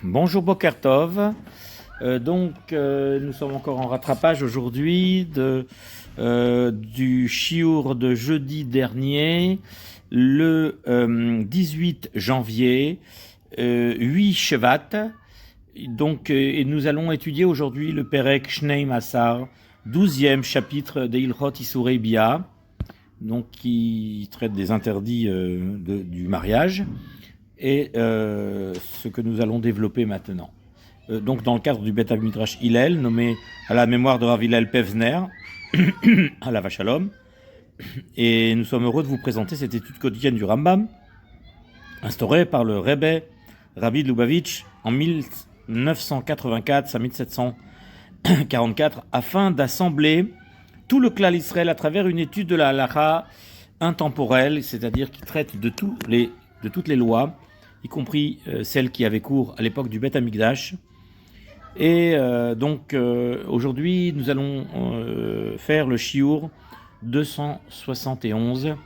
Bonjour Boker Tov. Nous sommes encore en rattrapage aujourd'hui du chiour de jeudi dernier, le 18 janvier, 8 Shevat. Et nous allons étudier aujourd'hui le Perek Shnei Massar, 12e chapitre de Ilchot Isurei Bia, donc qui traite des interdits du mariage. Et ce que nous allons développer maintenant. Donc dans le cadre du Beth Midrash Hillel, nommé à la mémoire de Rav Hillel Pevzner, à la Vachalom, et nous sommes heureux de vous présenter cette étude quotidienne du Rambam, instaurée par le Rebbe Rabbi de Lubavitch en 1984 à 1744, afin d'assembler tout le Klal Israël à travers une étude de la halakha intemporelle, c'est-à-dire qui traite de toutes les lois, y compris celles qui avaient cours à l'époque du Beth Amikdash. Et aujourd'hui, nous allons faire le Shiur 271,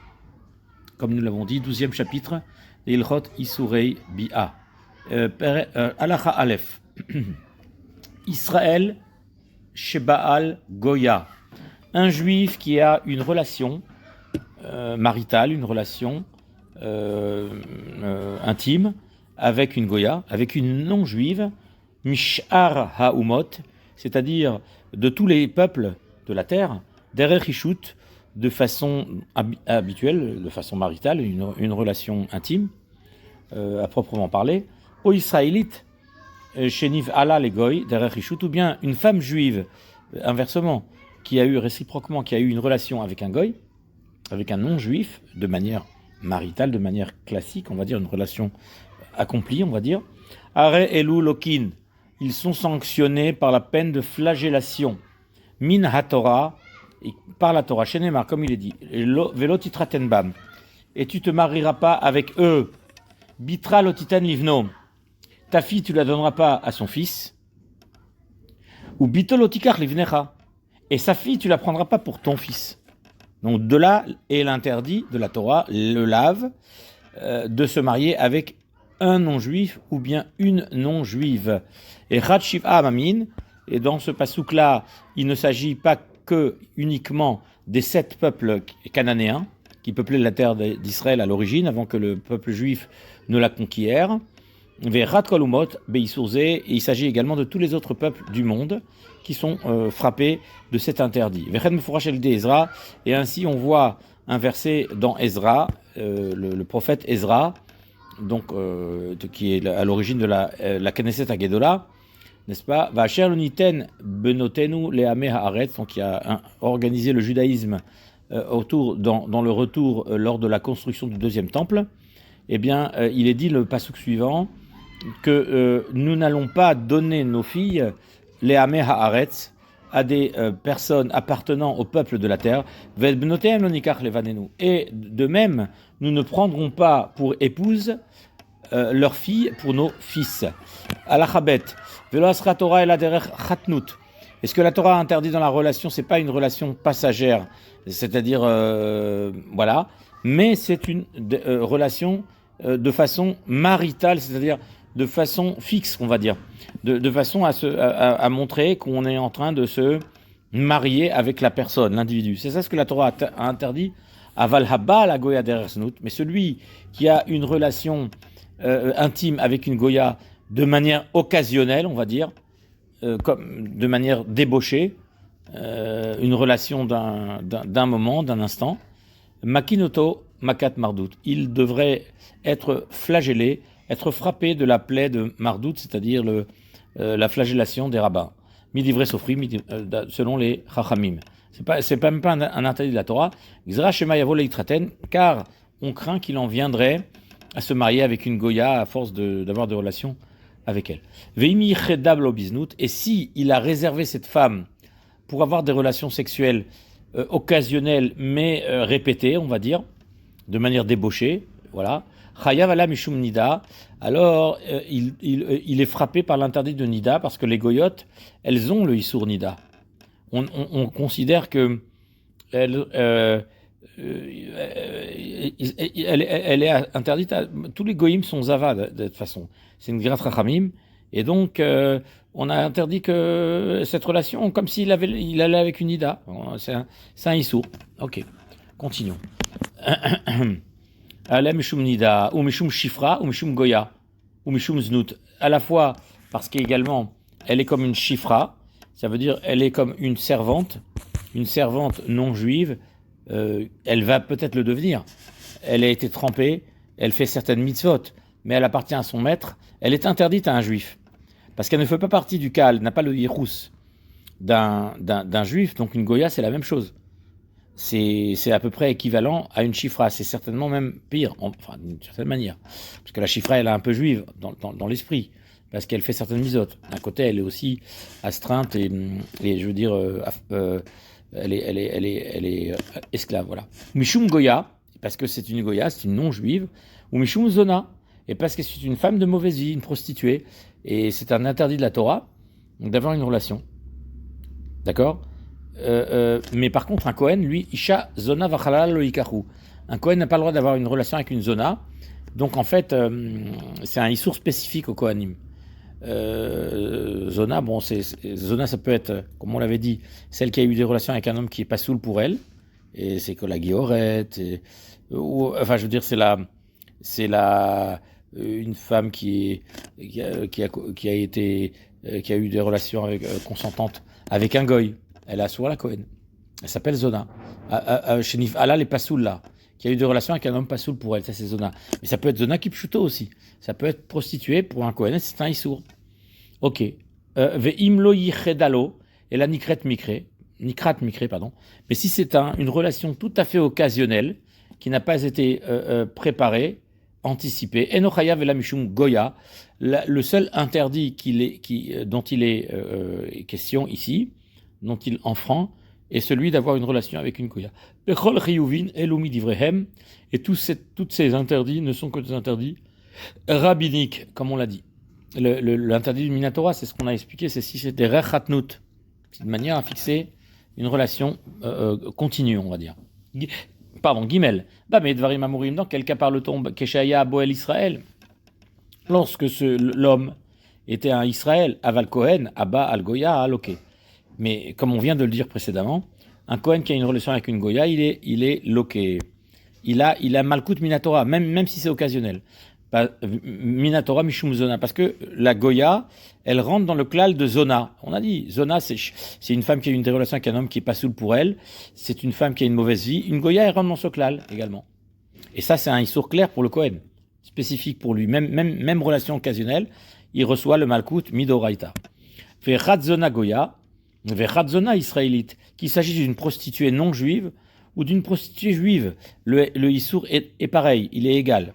comme nous l'avons dit, 12e chapitre, Ilchot Isurei Bia. Halakha Aleph. Israël Shebaal Goya. Un juif qui a une relation maritale, une relation intime avec une goya, avec une non-juive, mishar ha'umot, c'est-à-dire de tous les peuples de la terre, derech ishut, de façon habituelle, de façon maritale, une relation intime, à proprement parler, aux israélites, sheniv ala les goy, derech ishut, ou bien une femme juive, inversement, qui a eu réciproquement, qui a eu une relation avec un goy, avec un non-juif, de manière maritale, de manière classique, on va dire, une relation accomplie, on va dire. Are elu lokin, ils sont sanctionnés par la peine de flagellation. Min ha-Torah, par la Torah, shenemar, comme il est dit, velo titraten bam, et tu te marieras pas avec eux. Bitra lotitan livno, ta fille tu la donneras pas à son fils. Ou bito lotikar livnecha, et sa fille tu la prendras pas pour ton fils. Donc de là est l'interdit de la Torah, le lave, de se marier avec un non-juif ou bien une non-juive. Et Chad Shiv'a Amamin, et dans ce pasouk-là, il ne s'agit pas que uniquement des 7 peuples cananéens qui peuplaient la terre d'Israël à l'origine, avant que le peuple juif ne la conquiert. Ve'Rad Kolumot Beisurze, et il s'agit également de tous les autres peuples du monde qui sont frappés de cet interdit. Vechen Mefourash El de Ezra, et ainsi on voit un verset dans Ezra, le prophète Ezra, donc qui est à l'origine de la Knesset Hagedola, n'est-ce pas? Vacher l'uniten benotenu le'ameh haaretz, donc qui a organisé le judaïsme dans le retour lors de la construction du deuxième temple. Eh bien, il est dit le pasuk suivant que nous n'allons pas donner nos filles les Ameh Haaretz à des personnes appartenant au peuple de la terre, et de même, nous ne prendrons pas pour épouse leurs filles pour nos fils. Alachabet, velo asra Torah el aderech chatnut. Est-ce que la Torah a interdit dans la relation, c'est pas une relation passagère, c'est-à-dire voilà, mais c'est une relation de façon maritale, c'est-à-dire de façon fixe, on va dire, de façon à montrer qu'on est en train de se marier avec la personne, l'individu. C'est ça ce que la Torah a interdit. Aval haba la goya derersnut, mais celui qui a une relation intime avec une goya de manière occasionnelle, on va dire, comme de manière débauchée, une relation d'un moment, d'un instant, makinoto makat mardout, il devrait être flagellé, être frappé de la plaie de mardout, c'est-à-dire la flagellation des rabbins. Midivre sofri, selon les chachamim. C'est même pas un interdit de la Torah. Xra shema yavo leitraten, car on craint qu'il en viendrait à se marier avec une goya à force d'avoir des relations avec elle. Veimi chedab lo biznut, et si il a réservé cette femme pour avoir des relations sexuelles occasionnelles mais répétées, on va dire, de manière débauchée, voilà. Chayav ala mishum nida. Alors il est frappé par l'interdit de nida parce que les goyotes, elles ont le issour nida. On considère que elle est interdite. Tous les goïms sont zava de toute façon. C'est une grâce rachamim. Et donc, on a interdit que cette relation, comme s'il il allait avec une ida. C'est un issour. Ok, continuons. Alem mishum nida, ou mishum shifra, ou mishum goya, ou mishum znut. À la fois parce qu'également, elle est comme une shifra, ça veut dire elle est comme une servante non juive. Elle va peut-être le devenir. Elle a été trempée, elle fait certaines mitzvot, mais elle appartient à son maître. Elle est interdite à un juif parce qu'elle ne fait pas partie du cas, elle n'a pas le yirous d'un juif. Donc une goya, c'est la même chose. C'est à peu près équivalent à une chifra. C'est certainement même pire, enfin d'une certaine manière, parce que la chifra, elle est un peu juive dans l'esprit, parce qu'elle fait certaines mitzvot. D'un côté, elle est aussi astreinte et je veux dire, elle est esclave, voilà. Mishum Goya, parce que c'est une Goya, c'est une non-juive, ou Mishum Zona, et parce que c'est une femme de mauvaise vie, une prostituée, et c'est un interdit de la Torah d'avoir une relation. D'accord. Mais par contre, un Kohen, lui, Isha Zona Vachalal Lo Yikachu. Un Kohen n'a pas le droit d'avoir une relation avec une Zona, donc en fait, c'est un issour spécifique au Kohanim. Zona, bon, Zona, ça peut être, comme on l'avait dit, celle qui a eu des relations avec un homme qui est pas saoul pour elle, et c'est que la guillorette, enfin, je veux dire, une femme qui a eu des relations consentantes avec un goy. Elle a souvent la Cohen. Elle s'appelle Zona. Chez Nif'ala, les Pasoul, là, qui a eu des relations avec un homme Pasoul pour elle, ça c'est Zona. Mais ça peut être Zona Kipchuto aussi. Ça peut être prostituée pour un Kohen, c'est un Issour. Ok. Ve'imlo yichedalo, et la nikrat mikre, pardon. Mais si c'est une relation tout à fait occasionnelle, qui n'a pas été préparée, anticipée, enochaya vela mishum goya, le seul interdit dont il est question ici, dont il enfreint, est celui d'avoir une relation avec une goya. Bechol chiyuvin elumi divrehem, et tous ces interdits ne sont que des interdits rabbiniques, comme on l'a dit. L'interdit du Minatora, c'est ce qu'on a expliqué, c'est si c'était rechatnut, c'est une manière à fixer une relation continue, on va dire. Pardon, Gimel. Bamé dvarim amurim, dans quel cas parle-t-on Keshaya Boel Israël? Lorsque l'homme était un Israël, Aval Kohen, Abba al Goya Aloké. Mais comme on vient de le dire précédemment, un Kohen qui a une relation avec une Goya, il est loqué. Il a Malkut Minatora, même si c'est occasionnel. Minatora Mishum Zona, parce que la Goya, elle rentre dans le klal de Zona. On a dit, Zona, c'est une femme qui a une des relations avec un homme qui est pas saoul pour elle. C'est une femme qui a une mauvaise vie. Une Goya, elle rentre dans ce klal également. Et ça, c'est un issour clair pour le Kohen, spécifique pour lui. Même relation occasionnelle, il reçoit le Malkut Midoraita. Vechat Zona Goya, Vechat Zona israélite, qu'il s'agisse d'une prostituée non juive ou d'une prostituée juive. Le issour est pareil, il est égal.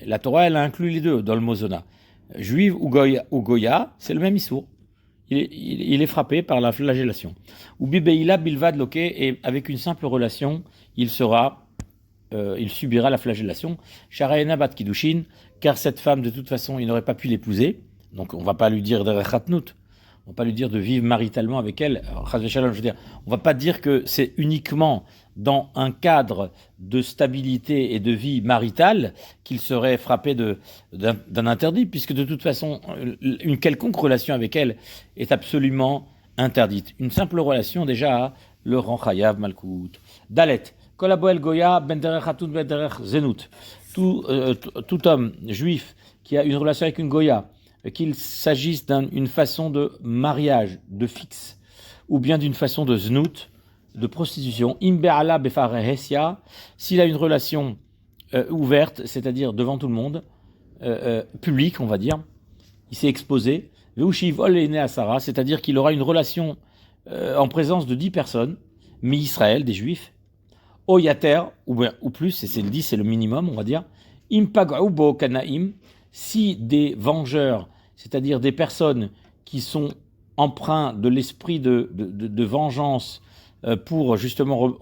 La Torah, elle a inclus les deux dans le mot Zona. Juive ou Goya, c'est le même issour. Il est frappé par la flagellation. Ou Bibeila Bilvad Loke, et avec une simple relation, il subira la flagellation. Sharaena Bat Kiddushin, car cette femme, de toute façon, il n'aurait pas pu l'épouser. Donc on ne va pas lui dire de rechatnut. On ne va pas lui dire de vivre maritalement avec elle. Je veux dire, on ne va pas dire que c'est uniquement dans un cadre de stabilité et de vie maritale qu'il serait frappé d'un interdit, puisque de toute façon, une quelconque relation avec elle est absolument interdite. Une simple relation déjà le rend chayav malkout. Dalet, kolaboel goya ben derech hatut ben derech zenut. Tout homme juif qui a une relation avec une goya, qu'il s'agisse d'une façon de mariage, de fixe, ou bien d'une façon de znout, de prostitution, imbe'ala befarehesia, s'il a une relation ouverte, c'est-à-dire devant tout le monde, publique, on va dire, il s'est exposé, ve'ushivol ene asara, c'est-à-dire qu'il aura une relation en présence de 10 personnes, mais Israël, des Juifs, oyater, ou plus, et c'est le 10, c'est le minimum, on va dire, impag'u bo kanaim, si des vengeurs, c'est-à-dire des personnes qui sont empreints de l'esprit de vengeance pour justement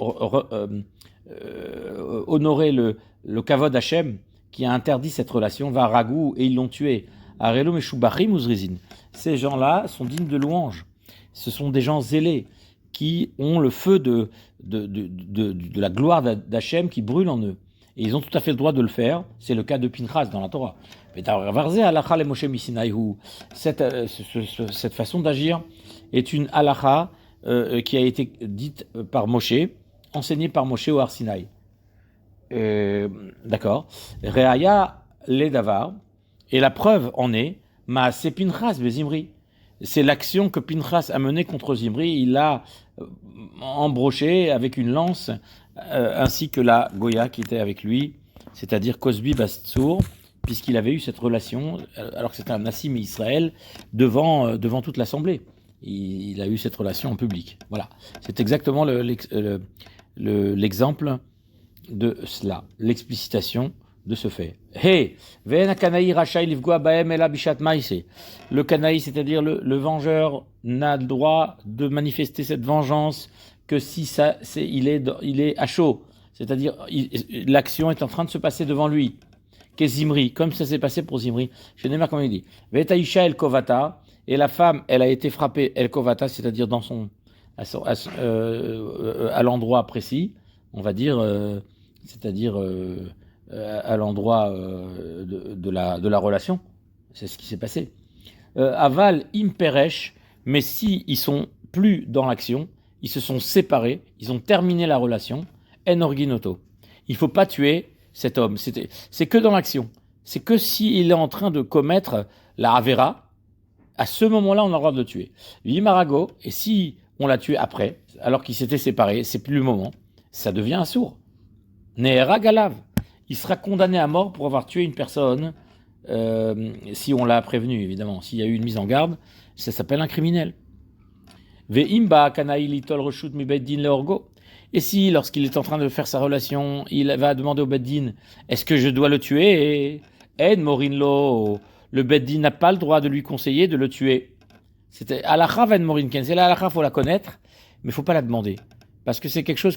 honorer le kavod Hashem, qui a interdit cette relation, va ragou, et ils l'ont tué. Arelo meshubachim uzrizin. Ces gens-là sont dignes de louange. Ce sont des gens zélés qui ont le feu de la gloire d'Hachem qui brûle en eux. Et ils ont tout à fait le droit de le faire. C'est le cas de Pinchas dans la Torah. Cette façon d'agir est une halakha qui a été dite par Moshe, enseignée par Moshe au Har Sinaï. D'accord. Reaya le davar, et la preuve en est Maaseh Pinchas bezimri. C'est l'action que Pinchas a menée contre Zimri. Il l'a embroché avec une lance, ainsi que la Goya qui était avec lui, c'est-à-dire Cosbi Bastsour, puisqu'il avait eu cette relation, alors que c'était un Nassim Israël, devant toute l'Assemblée. Il a eu cette relation en public. Voilà. C'est exactement l'exemple de cela, l'explicitation de ce fait. Hey, le Kanaï, c'est-à-dire le vengeur, n'a le droit de manifester cette vengeance que si il est à chaud, c'est-à-dire l'action est en train de se passer devant lui. Qu'est Zimri, comme ça s'est passé pour Zimri. Je n'ai pas comment il dit. Vetaïcha el kovata, et la femme, elle a été frappée el kovata, c'est-à-dire à l'endroit précis, on va dire, c'est-à-dire à l'endroit de la relation. C'est ce qui s'est passé. Aval imperesh, mais si ils sont plus dans l'action, ils se sont séparés, ils ont terminé la relation, en orginoto. Il ne faut pas tuer cet homme. C'est que dans l'action. C'est que s'il est en train de commettre la avera, à ce moment-là, on a le droit de le tuer. Vimarago, et si on l'a tué après, alors qu'ils s'étaient séparés, c'est plus le moment, ça devient un sourd. Nehera galav, il sera condamné à mort pour avoir tué une personne, si on l'a prévenu, évidemment. S'il y a eu une mise en garde, ça s'appelle un criminel. Ve'imba kanaï litol reshut mi beddin leorgo. Et si, lorsqu'il est en train de faire sa relation, il va demander au beddin, est-ce que je dois le tuer? En morinlo, le beddin n'a pas le droit de lui conseiller de le tuer. C'était halakha ven morinken. C'est la halakha, faut la connaître, mais faut pas la demander. Parce que c'est quelque chose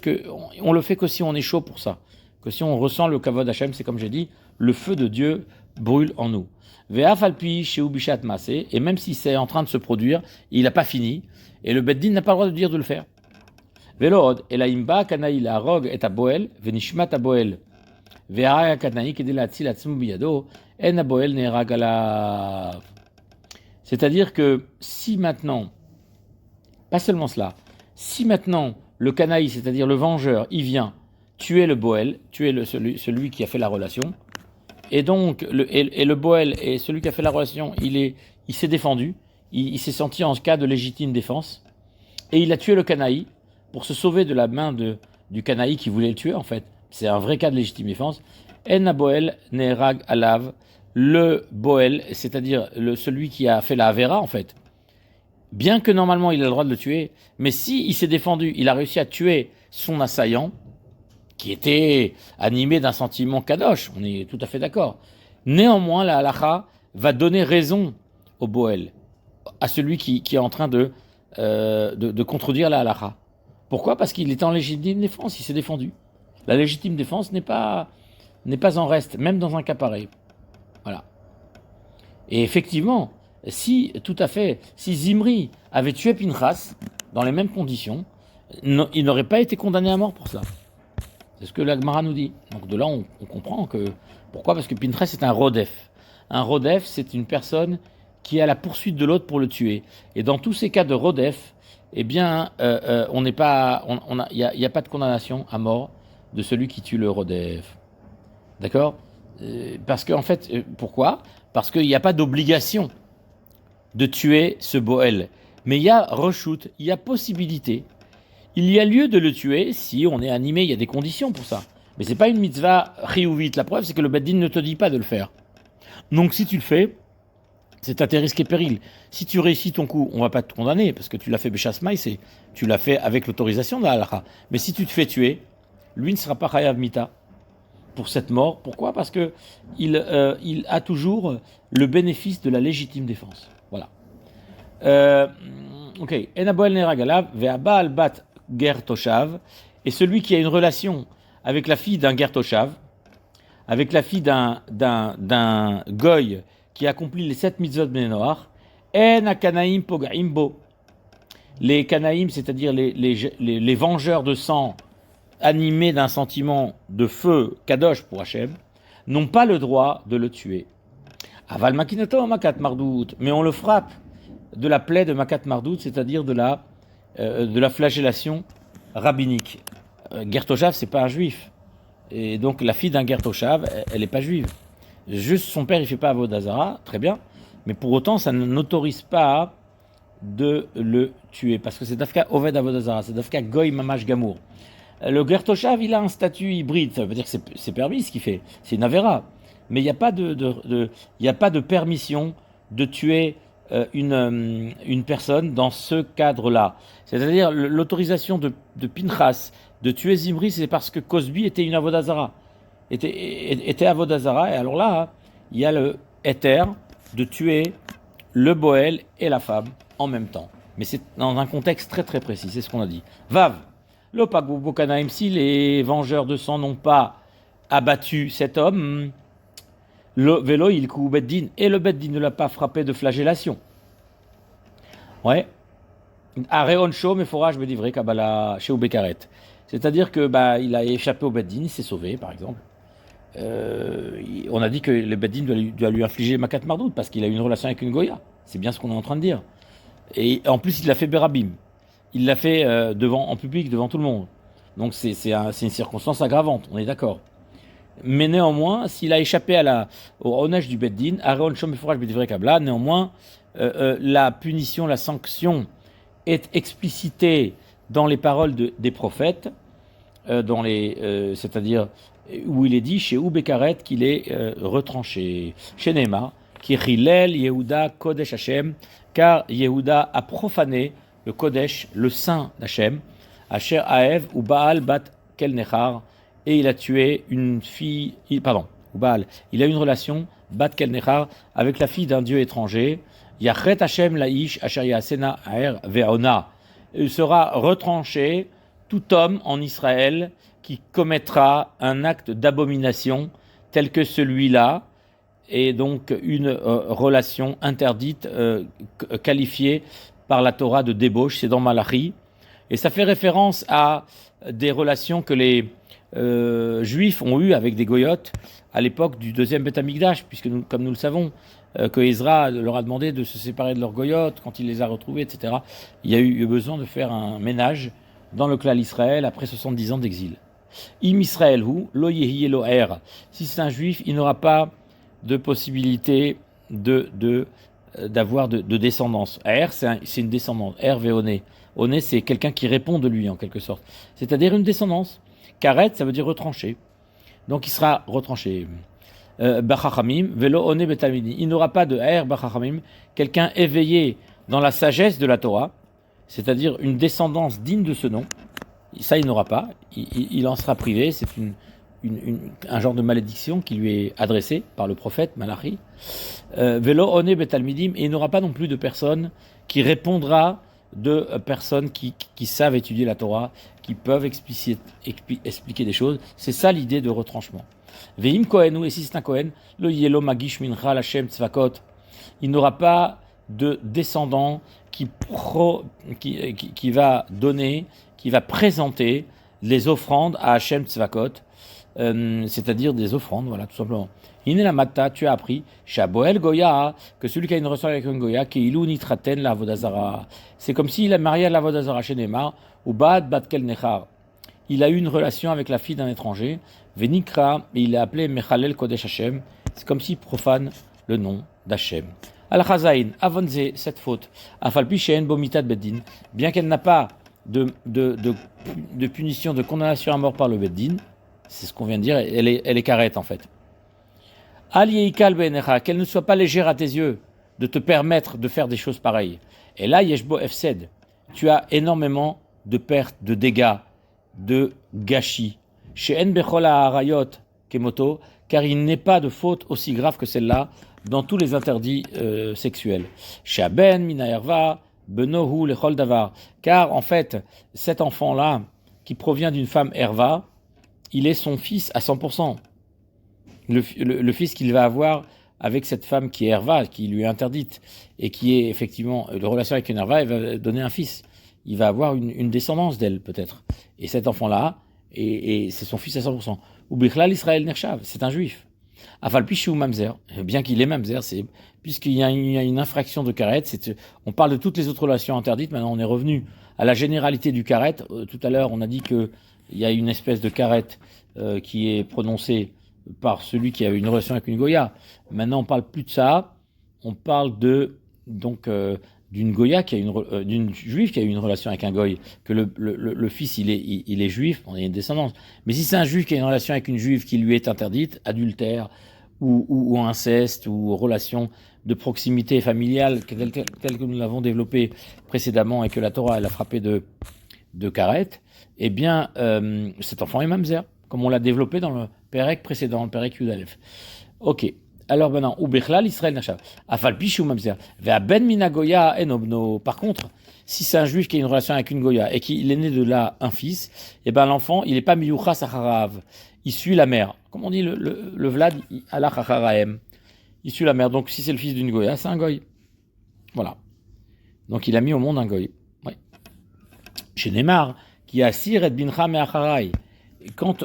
on le fait que si on est chaud pour ça. Que si on ressent le kavod Hashem, c'est comme j'ai dit, le feu de Dieu brûle en nous. Ve'afalpi sheu bishat masé, et même si c'est en train de se produire, il n'a pas fini, et le beddin n'a pas le droit de dire de le faire. Velod, elaimba kanaï la rog et aboel, venishmat aboel. Ve'aya kanaï kedelatzil atzmu biyado, en aboel ne'erag alav. C'est-à-dire que si maintenant, pas seulement cela, si maintenant le kanaï, c'est-à-dire le vengeur, il vient tuer le boel, tuer celui qui a fait la relation, et donc le boel et celui qui a fait la relation, il s'est défendu, il s'est senti en cas de légitime défense, et il a tué le kanaï pour se sauver de la main du kanaï qui voulait le tuer en fait. C'est un vrai cas de légitime défense. En boel ne'erag alav, le boel, c'est-à-dire celui qui a fait la avera en fait. Bien que normalement il a le droit de le tuer, mais si il s'est défendu, il a réussi à tuer son assaillant, qui était animé d'un sentiment kadosh, on est tout à fait d'accord. Néanmoins, la halakha va donner raison au boel, à celui qui est en train de contredire la halakha. Pourquoi ? Parce qu'il est en légitime défense, il s'est défendu. La légitime défense n'est pas en reste, même dans un cas pareil. Voilà. Et effectivement, si Zimri avait tué Pinchas dans les mêmes conditions, il n'aurait pas été condamné à mort pour ça. C'est ce que la Gemara nous dit. Donc de là, on comprend que... Pourquoi ? Parce que Pinchas est un rodef. Un rodef, c'est une personne qui est à la poursuite de l'autre pour le tuer. Et dans tous ces cas de rodef, eh bien, il n'y a pas de condamnation à mort de celui qui tue le rodef. D'accord ? Parce qu'en fait, pourquoi ? Parce qu'il n'y a pas d'obligation de tuer ce boel. Mais il y a reshoot, il y a possibilité. Il y a lieu de le tuer si on est animé, il y a des conditions pour ça. Mais c'est pas une mitzvah chiyuvit. La preuve, c'est que le beddin ne te dit pas de le faire. Donc si tu le fais, c'est à tes risques et périls. Si tu réussis ton coup, on va pas te condamner, parce que tu l'as fait b'shas ma'aseh, tu l'as fait avec l'autorisation de la halakha. Mais si tu te fais tuer, lui ne sera pas chayav mita pour cette mort. Pourquoi ? Parce que il a toujours le bénéfice de la légitime défense. Voilà. Ok. Enaboel neragalav ve'abal bat ger toshav, et celui qui a une relation avec la fille d'un ger toshav, avec la fille d'un goy qui accomplit les 7 mitzvot bnei noach, en akanaim pogaim bo. Les Canaïm, c'est-à-dire les vengeurs de sang, animés d'un sentiment de feu, kadosh pour Hachem, n'ont pas le droit de le tuer. Aval makinato makat mardout, mais on le frappe de la plaie de makat mardout, c'est-à-dire de la flagellation rabbinique. Gertoshav, c'est pas un juif, et donc la fille d'un Gertoshav, elle n'est pas juive. Juste son père, il fait pas avodazara, très bien, mais pour autant, ça n'autorise pas de le tuer, parce que c'est Dafka Oved Avodazara, c'est Dafka Goy Mamash Gamour. Le Gertoshav, il a un statut hybride, ça veut dire que c'est permis ce qu'il fait, c'est une avéra, mais il n'y a pas y a pas de permission de tuer une personne dans ce cadre-là. C'est-à-dire l'autorisation de Pinchas de tuer Zimri, c'est parce que Cosby était une Avodazara, était Avodazara, et alors là, il y a le éther de tuer le Boel et la femme en même temps. Mais c'est dans un contexte très très précis, c'est ce qu'on a dit. Vav, l'opagboukanaim, si les vengeurs de sang n'ont pas abattu cet homme, le vélo il kou beddin, et le beddin ne l'a pas frappé de flagellation. Ouais. Areon show, mais forage me livrer kabbalah chez Ubekaret. C'est-à-dire que il a échappé au beddin, il s'est sauvé par exemple. On a dit que le beddin doit lui infliger makat mardout parce qu'il a eu une relation avec une goya. C'est bien ce qu'on est en train de dire. Et en plus, il l'a fait Berabim. Il l'a fait en public, devant tout le monde. Donc c'est une circonstance aggravante, on est d'accord. Mais néanmoins, s'il a échappé au honnêche du Beddin, Areon Shom Meforach B'divrei Kabbalah, néanmoins, la punition, la sanction est explicitée dans les paroles des prophètes, c'est-à-dire où il est dit chez Ubekaret qu'il est retranché. Chez Neymar, qui Chilel Yehuda Kodesh Hashem, car Yehuda a profané le Kodesh, le saint d'Hachem, Asher Aev ou Baal Bat Kel Nechar, et il a tué une fille, ou Baal, il a eu une relation, Bat Kel Nechar, avec la fille d'un dieu étranger, Yachet Hashem Laish Asher Yasena Aer Veona. Il sera retranché tout homme en Israël qui commettra un acte d'abomination tel que celui-là, et donc une relation interdite, qualifiée par la Torah de débauche, c'est dans Malachi, et ça fait référence à des relations que les Juifs ont eues avec des goyotes à l'époque du deuxième Beth Amikdash, puisque comme nous le savons, que Ezra leur a demandé de se séparer de leurs goyotes quand il les a retrouvés, etc. Il y a eu besoin de faire un ménage dans le clan d'Israël après 70 ans d'exil. Im Israël hu, lo yehi Eloher. Si c'est un juif, il n'aura pas de possibilité d'avoir de descendance. Er, c'est une descendance. Er veoné. Oné, c'est quelqu'un qui répond de lui, en quelque sorte. C'est-à-dire une descendance. Karet, ça veut dire retranché. Donc il sera retranché. Bachachamim, velo oné betalmidi. Il n'aura pas de er bachachamim, quelqu'un éveillé dans la sagesse de la Torah, c'est-à-dire une descendance digne de ce nom. Ça, il n'aura pas. Il en sera privé. C'est un genre de malédiction qui lui est adressée par le prophète Malachi. Velo oné betalmidim, et il n'aura pas non plus de personne qui répondra de personnes qui savent étudier la Torah, qui peuvent expliquer des choses. C'est ça l'idée de retranchement. Veim Kohen, et si c'est un Kohen, le yelo magish mincha lachem tzvakot, il n'aura pas de descendant qui va donner, qui va présenter les offrandes à Hachem tzvakot, c'est-à-dire des offrandes, voilà, tout simplement. Iné mata, tu as appris, Shaboel Goya, que celui qui a une relation avec un Goya, qui ilou nitraten la vodazara. C'est comme s'il est marié à la vodazara chez Neymar, ou bad batkel nechar. Il a eu une relation avec la fille d'un étranger, Venikra, et il est appelé Mechalel Kodesh Hashem. C'est comme s'il profane le nom d'Hachem. Al-Chazaïn, avonze cette faute, Afalpi Sheen Bomitat Beddin, bien qu'elle n'a pas de punition, de condamnation à mort par le Beddin, c'est ce qu'on vient de dire, elle est carrette en fait. Qu'elle ne soit pas légère à tes yeux de te permettre de faire des choses pareilles. Et là, Yeshbo Efsed, tu as énormément de pertes, de dégâts, de gâchis. Chez En Bechol Harayot Kemoto, car il n'est pas de faute aussi grave que celle-là dans tous les interdits sexuels. Chez Aben, Mina Erva, Benohu, Lechol Davar, car en fait, cet enfant-là, qui provient d'une femme Erva, il est son fils à 100%. Le fils qu'il va avoir avec cette femme qui est Herva, qui lui est interdite, et qui est effectivement de relation avec une Herva, il va donner un fils. il va avoir une descendance d'elle, peut-être. Et cet enfant-là, et c'est son fils à 100%. Ou Bichlal Israël Nershav, c'est un juif. Afalpichu Mamzer, bien qu'il est Mamzer, puisqu'il y a une infraction de karet, on parle de toutes les autres relations interdites, maintenant on est revenu à la généralité du karet. Tout à l'heure, on a dit qu'il y a une espèce de karet qui est prononcée par celui qui a une relation avec une goya. Maintenant, on parle plus de ça, on parle d'une goya d'une juive qui a eu une relation avec un goy, que le fils il est juif, on a une descendance. Mais si c'est un juif qui a une relation avec une juive qui lui est interdite, adultère ou inceste ou relation de proximité familiale telle que nous l'avons développée précédemment et que la Torah elle a frappé de karet, eh bien cet enfant est mamzer, comme on l'a développé dans le Pérec précédent, le Pérec Yudalef. Ok. Alors maintenant, ou Bechlal Israël Nachav. Afalpish ou Mamzer. Vea ben mina goya enobno. Par contre, si c'est un juif qui a une relation avec une goya et qu'il est né de là un fils, eh ben l'enfant, il n'est pas miyuchas acharav. Il suit la mère. Comme on dit le Vlad, alach acharaem. Il suit la mère. Donc si c'est le fils d'une goya, c'est un goy. Voilà. Donc il a mis au monde un goy. Oui. Chez Neymar, qui a sir et bincha me acharai. Quand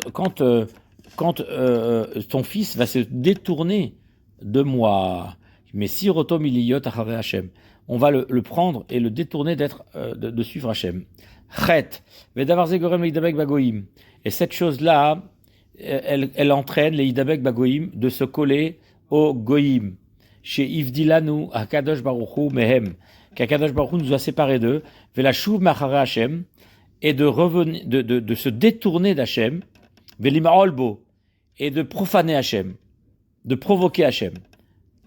ton fils va se détourner de moi, mais si rotom iliyot achare Hashem, on va le prendre et le détourner de suivre Hashem. Chet, vedavar zegorem leidabek bagoim. Et cette chose-là, elle entraîne les idabek bagoim de se coller au goïm. Chez Ivdilanu Akadosh Baruch Hu mehem, qu'Akadosh Baruch Hu nous a séparés d'eux, velashuv machare Hashem, et de revenir, de se détourner d'Hashem, velimaolbo, et de profaner Hachem, de provoquer Hachem.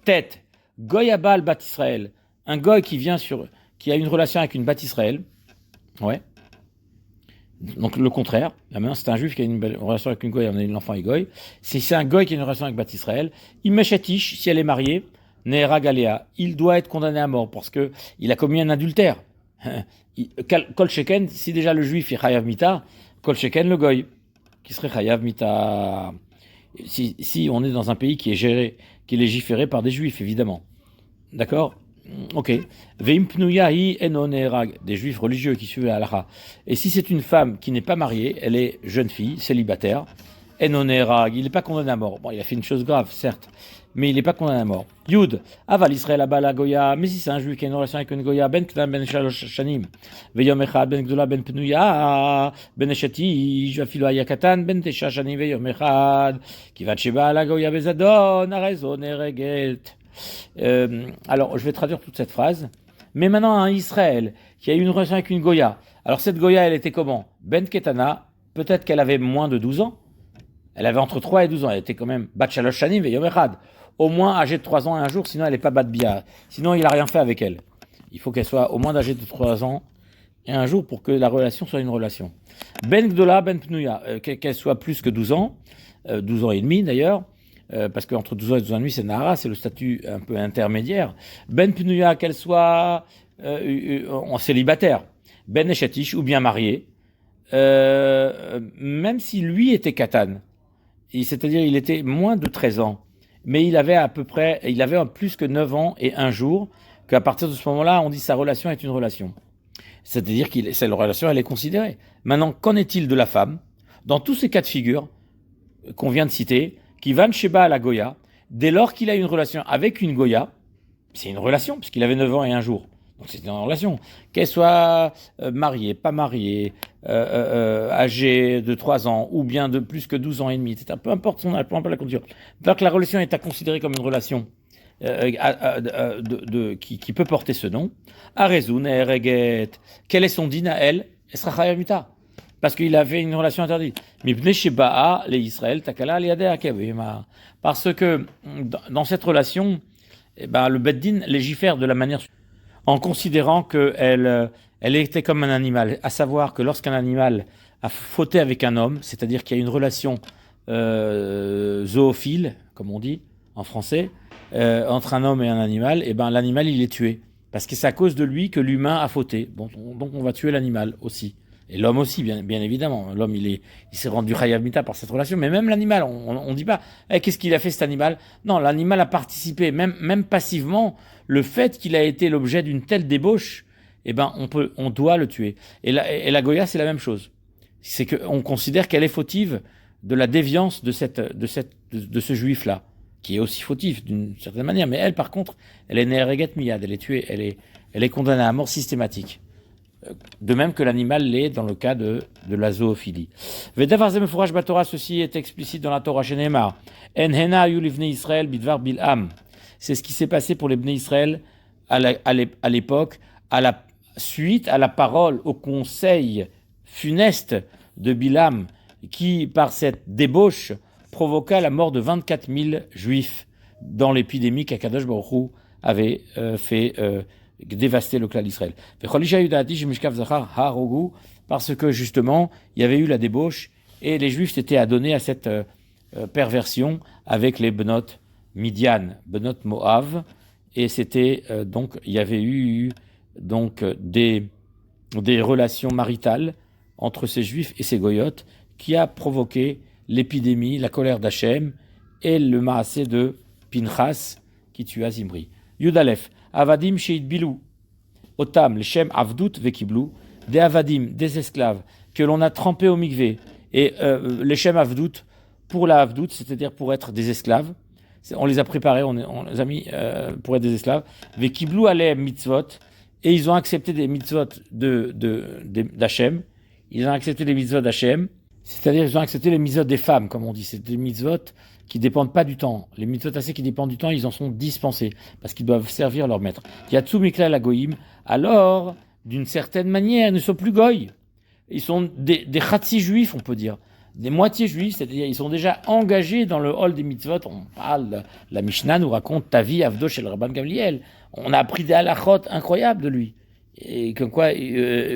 Tête, Goy Abal Bat Israël, un Goy qui a une relation avec une Bat Israël, ouais. Donc le contraire, là maintenant c'est un juif qui a une relation avec une Goy, on a l'enfant est Goy. Si c'est un Goy qui a une relation avec Bat Israël, Imeshetish, si elle est mariée, Nehera Galea, il doit être condamné à mort parce que il a commis un adultère. Kol Sheken, si déjà le juif est Chayav Mita, Kol Sheken le Goy, qui serait Chayav Mita. Si on est dans un pays qui est légiféré par des juifs, évidemment. D'accord? Ok. Veim pnuyahi enonerag, des juifs religieux qui suivent la halakha. Et si c'est une femme qui n'est pas mariée, elle est jeune fille, célibataire, enonerag, il n'est pas condamné à mort. Bon, il a fait une chose grave, certes, mais il n'est pas condamné à mort. Yud, aval Israël abala goya, mais si c'est un juif qui a une relation avec une goya, ben k'dam ben shalosh shanim, veyom echad ben gdola ben pnuya, ben eshati, afilo ayakatan ben tesha shanim veyom echad, kivat sheba la goya bezadon, arezon ereget. Alors, je vais traduire toute cette phrase. Mais maintenant, un Israël qui a eu une relation avec une goya. Alors, cette goya, elle était comment? Ben Ketana, peut-être qu'elle avait moins de 12 ans. Elle avait entre 3 et 12 ans. Elle était quand même Bat Shalosh Shanim veyom echad. Au moins âgée de 3 ans et un jour, sinon elle n'est pas Bat Bia. Sinon, il n'a rien fait avec elle. Il faut qu'elle soit au moins âgée de 3 ans et un jour pour que la relation soit une relation. Ben Gdola, Ben Pnuya, qu'elle soit plus que 12 ans, 12 ans et demi d'ailleurs, parce qu'entre 12 ans et 12 ans et demi, c'est Nahara, c'est le statut un peu intermédiaire. Ben Pnuya, qu'elle soit en célibataire. Ben Eshatish, ou bien mariée, même si lui était Katan, c'est-à-dire il était moins de 13 ans, mais il avait plus que 9 ans et un jour, qu'à partir de ce moment-là, on dit sa relation est une relation. C'est-à-dire que cette relation, elle est considérée. Maintenant, qu'en est-il de la femme? Dans tous ces cas de figure qu'on vient de citer, qui van Sheba à la Goya, dès lors qu'il a une relation avec une Goya, c'est une relation, puisqu'il avait 9 ans et un jour. Donc c'est une relation. Qu'elle soit mariée, pas mariée, âgée de 3 ans, ou bien de plus que 12 ans et demi, etc. Peu importe son âge, peu importe la condition. Donc la relation est à considérer comme une relation qui peut porter ce nom. Arezun Ereget. Quel est son din à elle? Elle sera Chayav Mita. Parce qu'il avait une relation interdite. Parce que dans cette relation, le Beddin légifère de la manière suivante, en considérant qu'elle était comme un animal, à savoir que lorsqu'un animal a fauté avec un homme, c'est-à-dire qu'il y a une relation zoophile, comme on dit en français, entre un homme et un animal, l'animal il est tué. Parce que c'est à cause de lui que l'humain a fauté. Bon, donc on va tuer l'animal aussi. Et l'homme aussi, bien évidemment. L'homme, il s'est rendu Chayav Mita par cette relation. Mais même l'animal, on ne dit pas, qu'est-ce qu'il a fait cet animal? Non, l'animal a participé, même passivement, le fait qu'il a été l'objet d'une telle débauche, eh ben on doit le tuer. Et la Goya, c'est la même chose. C'est qu'on considère qu'elle est fautive de la déviance de ce juif-là, qui est aussi fautif d'une certaine manière. Mais elle, par contre, elle est ne'ereget miyad, elle est tuée, elle est condamnée à mort systématique. De même que l'animal l'est dans le cas de la zoophilie. Vedavar ze mefourash batorah, ceci est explicite dans la Torah chez Neymar. En hena ayu livnei Israël bidvar bil'am. C'est ce qui s'est passé pour les Bnei Israël à l'époque, à la suite à la parole, au conseil funeste de Bilam, qui, par cette débauche, provoqua la mort de 24 000 juifs dans l'épidémie qu'Akadosh Baruch Hu avait fait dévaster le clan d'Israël. Parce que justement, il y avait eu la débauche et les juifs s'étaient adonnés à cette perversion avec les Benot Midian, Benot Moav, et c'était donc, il y avait eu donc des relations maritales entre ces juifs et ces goyotes qui a provoqué l'épidémie, la colère d'Hachem et le maasé de Pinchas qui tua Zimri. Yudalef, Avadim Sheit Bilou, Otam, les Shem Avdout Vekiblu, des Avadim, des esclaves que l'on a trempés au mikvé, et les Shem Avdout, pour la Avdout, c'est-à-dire pour être des esclaves, on les a préparés, on les a mis pour être des esclaves, Vekiblu Aleh Mitzvot, et ils ont accepté des mitzvot d'Hachem, ils ont accepté les mitzvot d'Hachem, c'est-à-dire ils ont accepté les mitzvot des femmes, comme on dit, c'est des mitzvot qui dépendent pas du temps. Les mitzvot assez qui dépendent du temps, ils en sont dispensés, parce qu'ils doivent servir leur maître. Yatsu Mikla la Goïm, alors, d'une certaine manière, ils ne sont plus goy. Ils sont des khatsi juifs, on peut dire. Des moitiés juifs, c'est-à-dire ils sont déjà engagés dans le hall des mitzvot. On parle, la Mishnah nous raconte ta vie, Avdosh el Rabban Gamliel. On a appris des halachot incroyables de lui. Et comme quoi,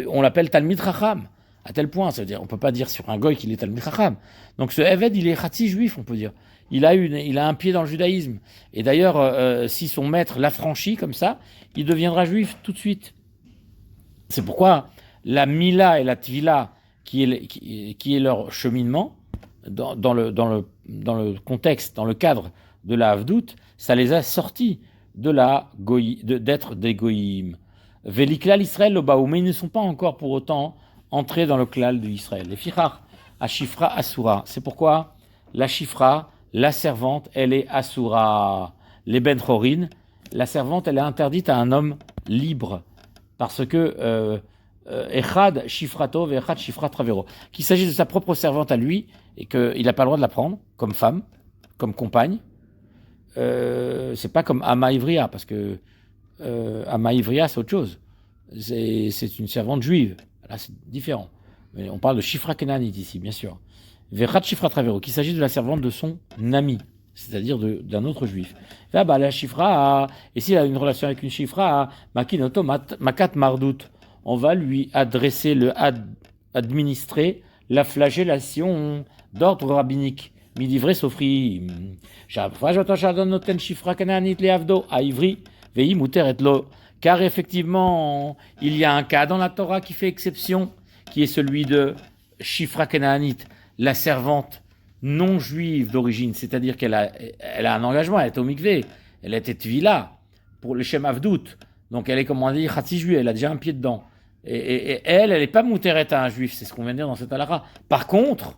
on l'appelle Talmid Chacham. À tel point, ça veut dire, on peut pas dire sur un goy qu'il est Talmid Chacham. Donc ce Eved, il est khatsi juif, on peut dire. Il a un pied dans le judaïsme. Et d'ailleurs, si son maître l'affranchit comme ça, il deviendra juif tout de suite. C'est pourquoi la Mila et la Tvila, qui est leur cheminement, dans le contexte, dans le cadre de la Havdout, ça les a sortis d'être des goïm. Veliklal Israël Lobaou, mais ils ne sont pas encore pour autant entrés dans le klal d'Israël. Les fichar, Ashifra Asura. C'est pourquoi la Shifra, la servante, elle est Asura. Les Ben Chorin, la servante, elle est interdite à un homme libre. Parce que Echad Shifrato Echad Shifra Travero, qu'il s'agisse de sa propre servante à lui et qu'il n'a pas le droit de la prendre comme femme, comme compagne. C'est pas comme Ama Ivria, parce que Ama Ivria, c'est autre chose. C'est une servante juive. Là, c'est différent. Mais on parle de Shifra Kenanit ici, bien sûr. Vechat Shifra Travero, qu'il s'agisse de la servante de son ami, c'est-à-dire d'un autre juif. Là, la Shifra, et s'il a une relation avec une Shifra, Makinoto Makat Mardout, on va lui administrer la flagellation d'ordre rabbinique. Midivre Sofri, car effectivement, il y a un cas dans la Torah qui fait exception, qui est celui de Shifra Kenaanit, la servante non juive d'origine, c'est-à-dire qu'elle a un engagement, elle est au mikvé, elle était tvila pour le Shem Avdout, donc elle est, comme on dit, Khatsi juive, elle a déjà un pied dedans. Et elle n'est pas mouteret à un juif, c'est ce qu'on vient de dire dans cette halakha. Par contre,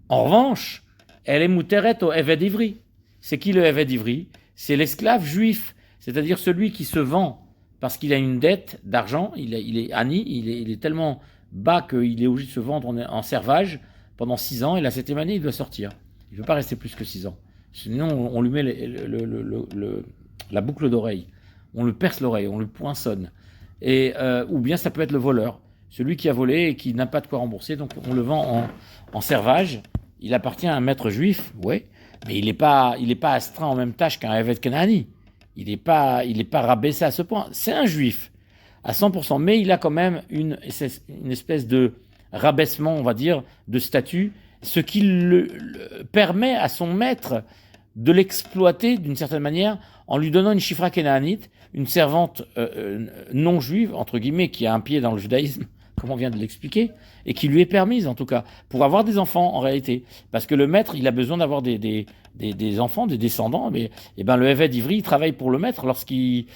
en revanche, elle est mouteret au Eved Ivri. C'est qui le Eved Ivri? C'est l'esclave juif, c'est-à-dire celui qui se vend parce qu'il a une dette d'argent, il est Ani, il est tellement bas qu'il est obligé de se vendre en servage pendant 6 ans, et la 7e année, il doit sortir. Il ne peut pas rester plus que 6 ans. Sinon, on lui met la boucle d'oreille, on le perce l'oreille, on le poinçonne. Ou bien ça peut être le voleur, celui qui a volé et qui n'a pas de quoi rembourser, donc on le vend en servage. Il appartient à un maître juif, ouais, mais il n'est pas astreint en même tâche qu'un Eved Kenani. Il n'est pas rabaissé à ce point. C'est un juif à 100%, mais il a quand même une espèce de rabaissement, on va dire, de statut, ce qui le permet à son maître de l'exploiter d'une certaine manière en lui donnant une Shifra Kenaanite, une servante non juive, entre guillemets, qui a un pied dans le judaïsme, comme on vient de l'expliquer, et qui lui est permise, en tout cas, pour avoir des enfants, en réalité. Parce que le maître, il a besoin d'avoir des des enfants, des descendants, mais le Eved Ivri, il travaille pour le maître lorsqu'il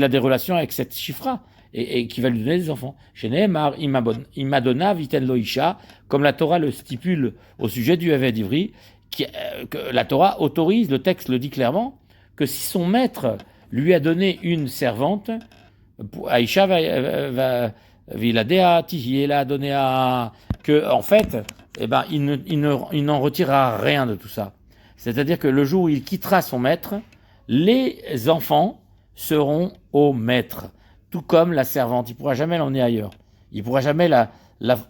a des relations avec cette chifra et qui va lui donner des enfants. Chez Nehemar, Imadona, Viten Loisha, comme la Torah le stipule au sujet du Eved Ivri, que la Torah autorise, le texte le dit clairement, que si son maître lui a donné une servante, Aïcha va Viladea, Tihiela, donné à que en fait, il n'en retirera rien de tout ça. C'est-à-dire que le jour où il quittera son maître, les enfants seront au maître, tout comme la servante. Il ne pourra jamais l'emmener ailleurs. Il ne pourra jamais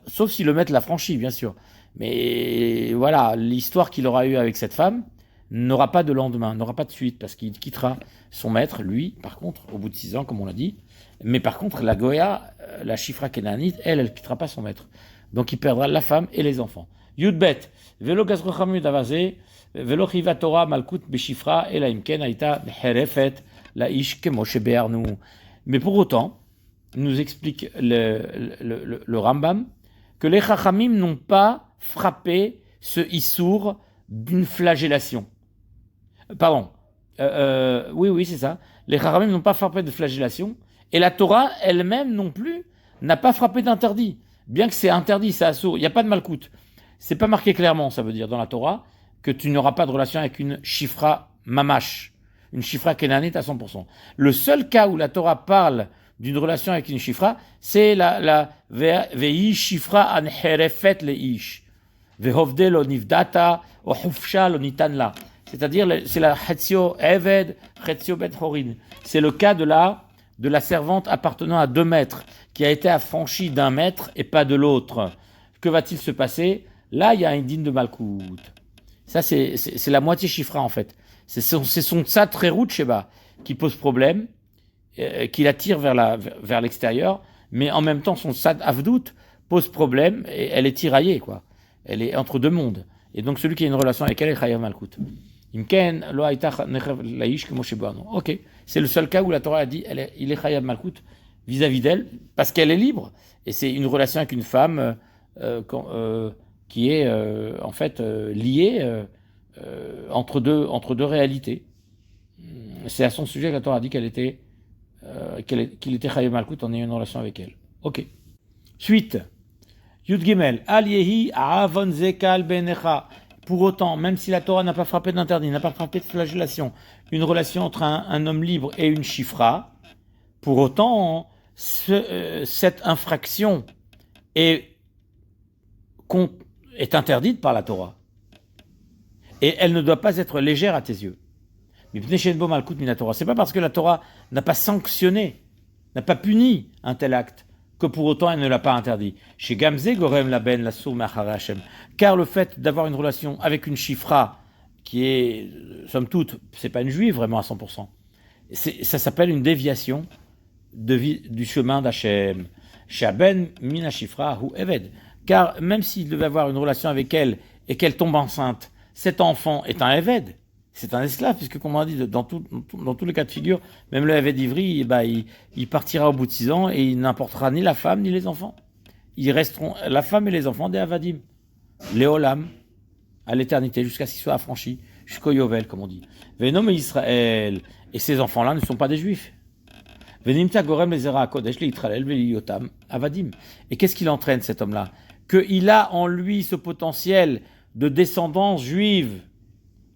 sauf si le maître l'a franchi, bien sûr. Mais voilà, l'histoire qu'il aura eue avec cette femme n'aura pas de lendemain, n'aura pas de suite, parce qu'il quittera son maître, lui, par contre, au bout de 6 ans, comme on l'a dit. Mais par contre, la Goya, la Chifra Kénanite, elle quittera pas son maître. Donc il perdra la femme et les enfants. Yudbet, velo gazrochamud avazé, velo chiva Torah malkut beshifra, ela imken aita herefet, la ish kemoshe be'arnu. Mais pour autant, nous explique le Rambam, que les Chachamim n'ont pas frappé ce Issour d'une flagellation. Pardon. Oui, c'est ça. Les Chachamim n'ont pas frappé de flagellation, et la Torah elle-même non plus n'a pas frappé d'interdit. Bien que c'est interdit, c'est assourd. Il n'y a pas de malkout. C'est pas marqué clairement, ça veut dire, dans la Torah, que tu n'auras pas de relation avec une chifra mamash, une chifra kénanite à 100%. Le seul cas où la Torah parle d'une relation avec une chifra, c'est la vei chifra anherefet leish. Vehovde lo nivdata, o hufsha lo nitanla. C'est-à-dire, c'est la chetzio eved, chetzio ben chorin. C'est le cas de la servante appartenant à 2 maîtres, qui a été affranchie d'un maître et pas de l'autre. Que va-t-il se passer? Là, il y a un din de malkout. Ça, c'est la moitié chifra, en fait. C'est son tzad trérout sheba qui pose problème, qui l'attire vers l'extérieur, mais en même temps, son tzad avdout pose problème, et elle est tiraillée, quoi. Elle est entre 2 mondes. Et donc, celui qui a une relation avec elle est chayav malkout. Imken lo aita laish kemo shebano. Ok, c'est le seul cas où la Torah a dit il est chayav malkout vis-à-vis d'elle, parce qu'elle est libre, et c'est une relation avec une femme qui est en fait liée entre deux réalités. C'est à son sujet que la Torah a dit qu'il était chayav malkout en ayant une relation avec elle. Ok. Suite. Yud Gimel, Al Yehi Avon Zekal Benecha. Pour autant, même si la Torah n'a pas frappé d'interdit, n'a pas frappé de flagellation, une relation entre un homme libre et une chifra, pour autant, cette infraction est interdite par la Torah. Et elle ne doit pas être légère à tes yeux. C'est pas parce que la Torah n'a pas sanctionné, n'a pas puni un tel acte, que pour autant elle ne l'a pas interdit. Chez Gamze Gorem Laben la Sour Hashem. Car le fait d'avoir une relation avec une chifra, qui est, somme toute, c'est pas une juive vraiment à 100%, ça s'appelle une déviation du chemin d'Hachem. Shaben Mina Chifra ou Eved. Car même s'il devait avoir une relation avec elle et qu'elle tombe enceinte, cet enfant est un Eved. C'est un esclave, puisque, comme on a dit, dans tous les cas de figure, même le Eved Ivri, il partira au bout de 6 ans et il n'importera ni la femme ni les enfants. Ils resteront, la femme et les enfants, des Avadim. Léolam, à l'éternité, jusqu'à ce qu'ils soient affranchis. Jusqu'au Yovel, comme on dit. Venom et Israël. Et ces enfants-là ne sont pas des juifs. Venimta Gorem les Zera Kodesh, les Yitrael, Veliotam, Avadim. Et qu'est-ce qu'il entraîne, cet homme-là? Qu'il a en lui ce potentiel de descendance juive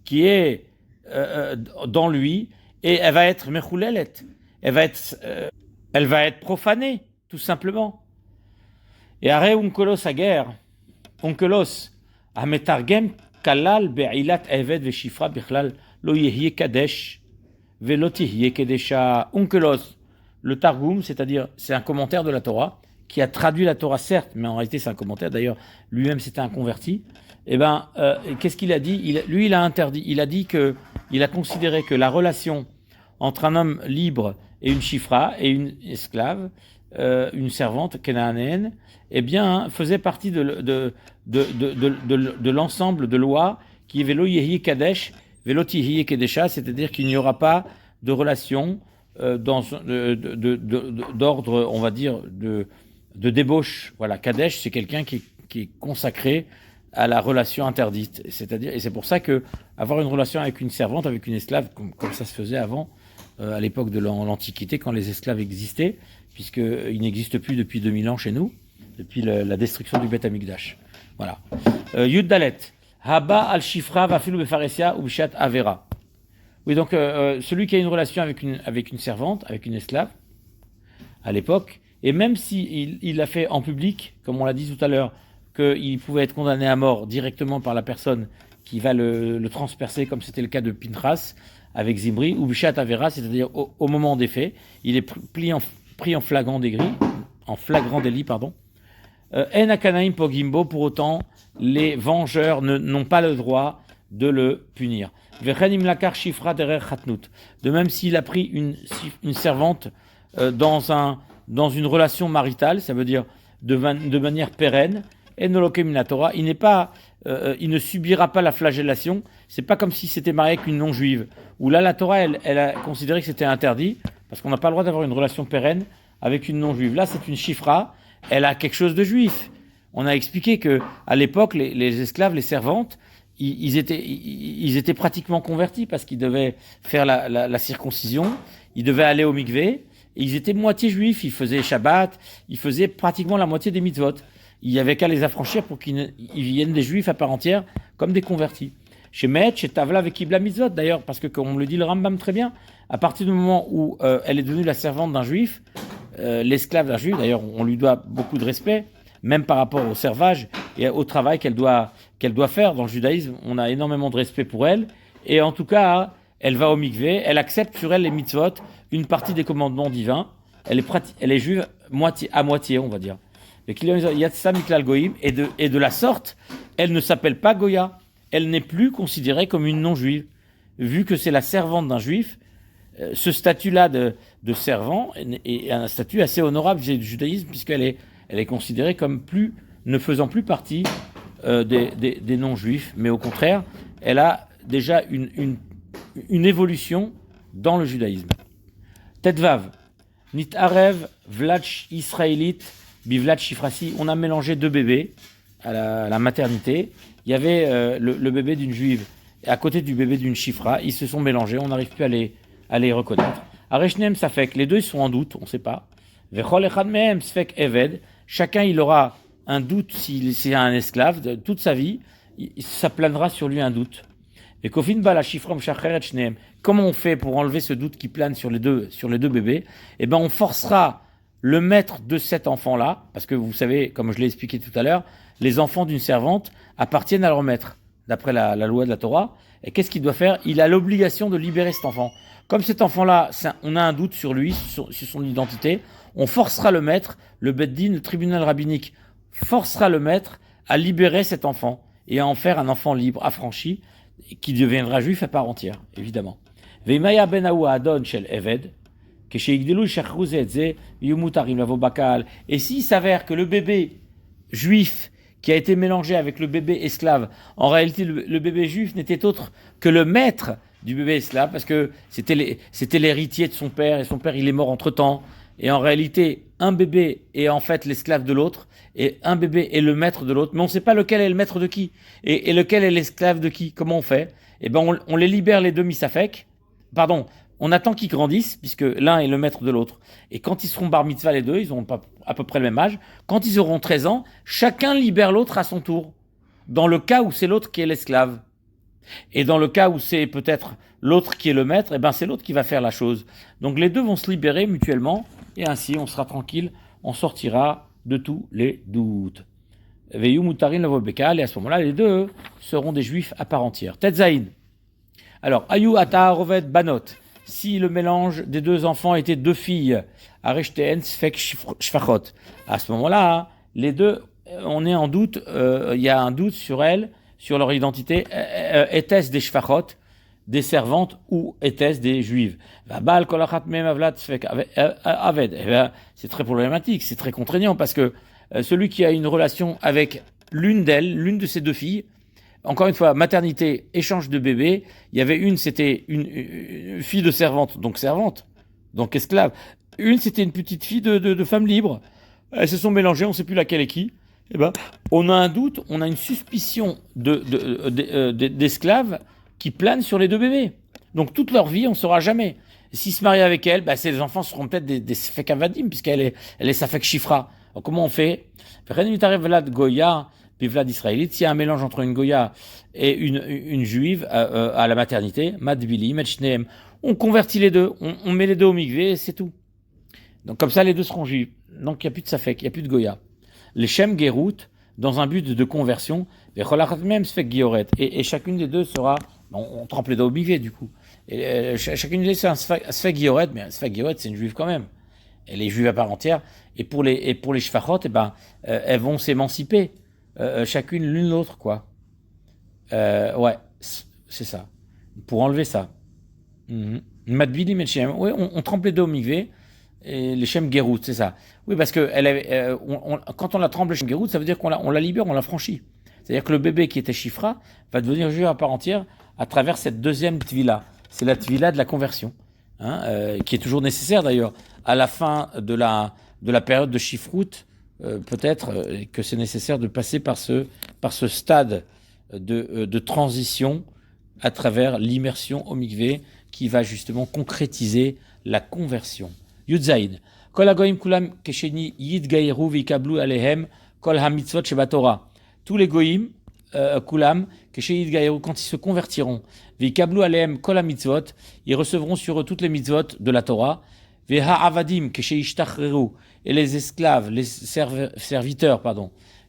qui est dans lui, et elle va être mechoulelet, elle va être profanée, tout simplement. Et arre unkelos ager, unkelos, ametargem kalal be'ilat eved veshifra bichlal lo yehye kadesh velo tihye kedesha. Unkelos, le Targum, c'est-à-dire c'est un commentaire de la Torah qui a traduit la Torah, certes, mais en réalité c'est un commentaire. D'ailleurs, lui-même c'était un converti. Qu'est-ce qu'il a dit? Lui, il a interdit. Il a dit il a considéré que la relation entre un homme libre et une chifra et une esclave, une servante kénaanéenne, faisait partie de l'ensemble de lois qui est Velo Yehi Kadesh, Velo Tihi Kedesha, c'est-à-dire qu'il n'y aura pas de relation d'ordre, on va dire, de débauche. Voilà, Kadesh, c'est quelqu'un qui est consacré à la relation interdite. C'est-à-dire, et c'est pour ça que avoir une relation avec une servante, avec une esclave, comme ça se faisait avant, à l'époque de l'Antiquité, quand les esclaves existaient, puisqu'ils n'existent plus depuis 2000 ans chez nous, depuis la destruction du Beth Amikdash. Voilà. Yud Dalet. Haba al-Shifra vafilu befaresia ou bishat avera. Oui, donc celui qui a une relation avec une servante, avec une esclave, à l'époque, et même s'il il l'a fait en public, comme on l'a dit tout à l'heure, qu'il pouvait être condamné à mort directement par la personne qui va le transpercer, comme c'était le cas de Pinchas avec Zimri, ou Bishat Avera, c'est-à-dire au moment des faits, il est pris en flagrant délit, pardon. En Akanaim Pogimbo, pour autant, les vengeurs n'ont pas le droit de le punir. Vechenim Lakar Shifra Derer Khatnut. De même s'il a pris une servante dans une relation maritale, ça veut dire de manière pérenne, Enolokem la Torah, il ne subira pas la flagellation. C'est pas comme si c'était marié avec une non-juive, où là la Torah elle a considéré que c'était interdit, parce qu'on n'a pas le droit d'avoir une relation pérenne avec une non-juive. Là c'est une chifra, elle a quelque chose de juif. On a expliqué que à l'époque les esclaves, les servantes, ils étaient pratiquement convertis parce qu'ils devaient faire la circoncision, ils devaient aller au mikvé, et ils étaient moitié juifs, ils faisaient Shabbat, ils faisaient pratiquement la moitié des mitzvot. Il n'y avait qu'à les affranchir pour qu'ils viennent des juifs à part entière, comme des convertis. Chez Met, chez Tavla, avec Kibla Mitzvot, d'ailleurs, parce que, comme on le dit le Rambam très bien, à partir du moment où elle est devenue la servante d'un juif, l'esclave d'un juif, d'ailleurs, on lui doit beaucoup de respect, même par rapport au servage et au travail qu'elle doit faire. Dans le judaïsme, on a énormément de respect pour elle, et en tout cas, elle va au mikvé, elle accepte sur elle les mitzvot, une partie des commandements divins, elle est juive à moitié, on va dire. Et de la sorte, elle ne s'appelle pas Goya. Elle n'est plus considérée comme une non-juive. Vu que c'est la servante d'un juif, ce statut-là de servant est un statut assez honorable du judaïsme, puisqu'elle est considérée comme ne faisant plus partie des non-juifs. Mais au contraire, elle a déjà une évolution dans le judaïsme. Tetvav. Nit Arev Vlach Israélite. Bivlat Shifrasi, on a mélangé deux bébés à la maternité. Il y avait le bébé d'une juive et à côté du bébé d'une Shifra. Ils se sont mélangés, on n'arrive plus à les reconnaître. Areshnem Safek, les deux ils sont en doute, on ne sait pas. Vechol Echad Mehem Sfek Eved, chacun il aura un doute s'il c'est un esclave de toute sa vie, ça planera sur lui un doute. Et Kofin Bala Shifram Shacheret Shneem, comment on fait pour enlever ce doute qui plane sur les deux bébés? Eh ben on forcera le maître de cet enfant-là, parce que vous savez, comme je l'ai expliqué tout à l'heure, les enfants d'une servante appartiennent à leur maître, d'après la loi de la Torah. Et qu'est-ce qu'il doit faire? Il a l'obligation de libérer cet enfant. Comme cet enfant-là, on a un doute sur lui, sur son identité, on forcera le maître, le Beddin, le tribunal rabbinique, forcera le maître à libérer cet enfant et à en faire un enfant libre, affranchi, qui deviendra juif à part entière, évidemment. Veimaya ben Adon shel Eved. Et s'il s'avère que le bébé juif qui a été mélangé avec le bébé esclave, en réalité le bébé juif n'était autre que le maître du bébé esclave, parce que c'était l'héritier de son père, et son père il est mort entre-temps, et en réalité un bébé est en fait l'esclave de l'autre, et un bébé est le maître de l'autre, mais on ne sait pas lequel est le maître de qui, et lequel est l'esclave de qui. Comment on fait? Eh ben on les libère les deux misafek, on attend qu'ils grandissent, puisque l'un est le maître de l'autre. Et quand ils seront bar mitzvah les deux, ils ont à peu près le même âge, quand ils auront 13 ans, chacun libère l'autre à son tour. Dans le cas où c'est l'autre qui est l'esclave. Et dans le cas où c'est peut-être l'autre qui est le maître, eh ben c'est l'autre qui va faire la chose. Donc les deux vont se libérer mutuellement, et ainsi on sera tranquille, on sortira de tous les doutes. Veyu mutarin levobekal, et à ce moment-là, les deux seront des juifs à part entière. Tetzaïn. Alors, ayu ata rovet banot. Si le mélange des deux enfants était deux filles, Areshteen Sfek Shfachot. À ce moment-là, les deux, on est en doute, il y a un doute sur elles, sur leur identité. Était-ce des Shfachot, des servantes, ou était-ce des juives? C'est très problématique, c'est très contraignant, parce que celui qui a une relation avec l'une de ces deux filles, encore une fois, maternité, échange de bébés. Il y avait c'était une fille de servante, donc esclave. Une, c'était une petite fille de femme libre. Elles se sont mélangées, on ne sait plus laquelle est qui. Eh ben, on a un doute, on a une suspicion d'esclaves qui planent sur les deux bébés. Donc toute leur vie, on ne saura jamais. S'ils se marient avec elle, bah, ces enfants seront peut-être des Sefek Avadim, puisqu'elle est Safek Shifra. Alors comment on fait? Vlad Goya, puis Vlad Israélite, s'il y a un mélange entre une Goya et une juive à la maternité, Madbili, Metchneem, on convertit les deux, on met les deux au mikvé et c'est tout. Donc comme ça, les deux seront juifs. Donc il n'y a plus de Safek, il n'y a plus de Goya. Les Shem Gerut, dans un but de conversion, même Sfek Gioret, et chacune des deux sera, on trempe les deux au mikvé du coup. Et chacune des deux c'est un Sfek Gioret, mais un Sfek Gioret c'est une juive quand même. Elle est juive à part entière. Et pour les Shfachot, eh ben, elles vont s'émanciper, chacune l'une l'autre, quoi. Ouais, c'est ça. Pour enlever ça. Madbili Metchem. Oui, on trempe les deux au mikvé. Et les Shem Gerut, c'est ça. Oui, parce que quand on la trempe le Shem Gerut, ça veut dire qu'on la libère, on la franchit. C'est-à-dire que le bébé qui était Shifra va devenir juif à part entière à travers cette deuxième tvila. C'est la tvila de la conversion, qui est toujours nécessaire d'ailleurs. À la fin de la période de Shifrout, peut-être que c'est nécessaire de passer par ce stade de transition à travers l'immersion au mikvé qui va justement concrétiser la conversion. Yudzaïn. Kol hagoyim kulam kesheni yidgaïru vikablu alehem kol hamitzvot shebatora. Tous les goyim kulam kesheni yidgaïru, quand ils se convertiront, vikablu alehem kol hamitzvot, ils recevront sur eux toutes les mitzvot de la Torah. Veha avadim kesheni ishtachreru, et les esclaves, les serviteurs,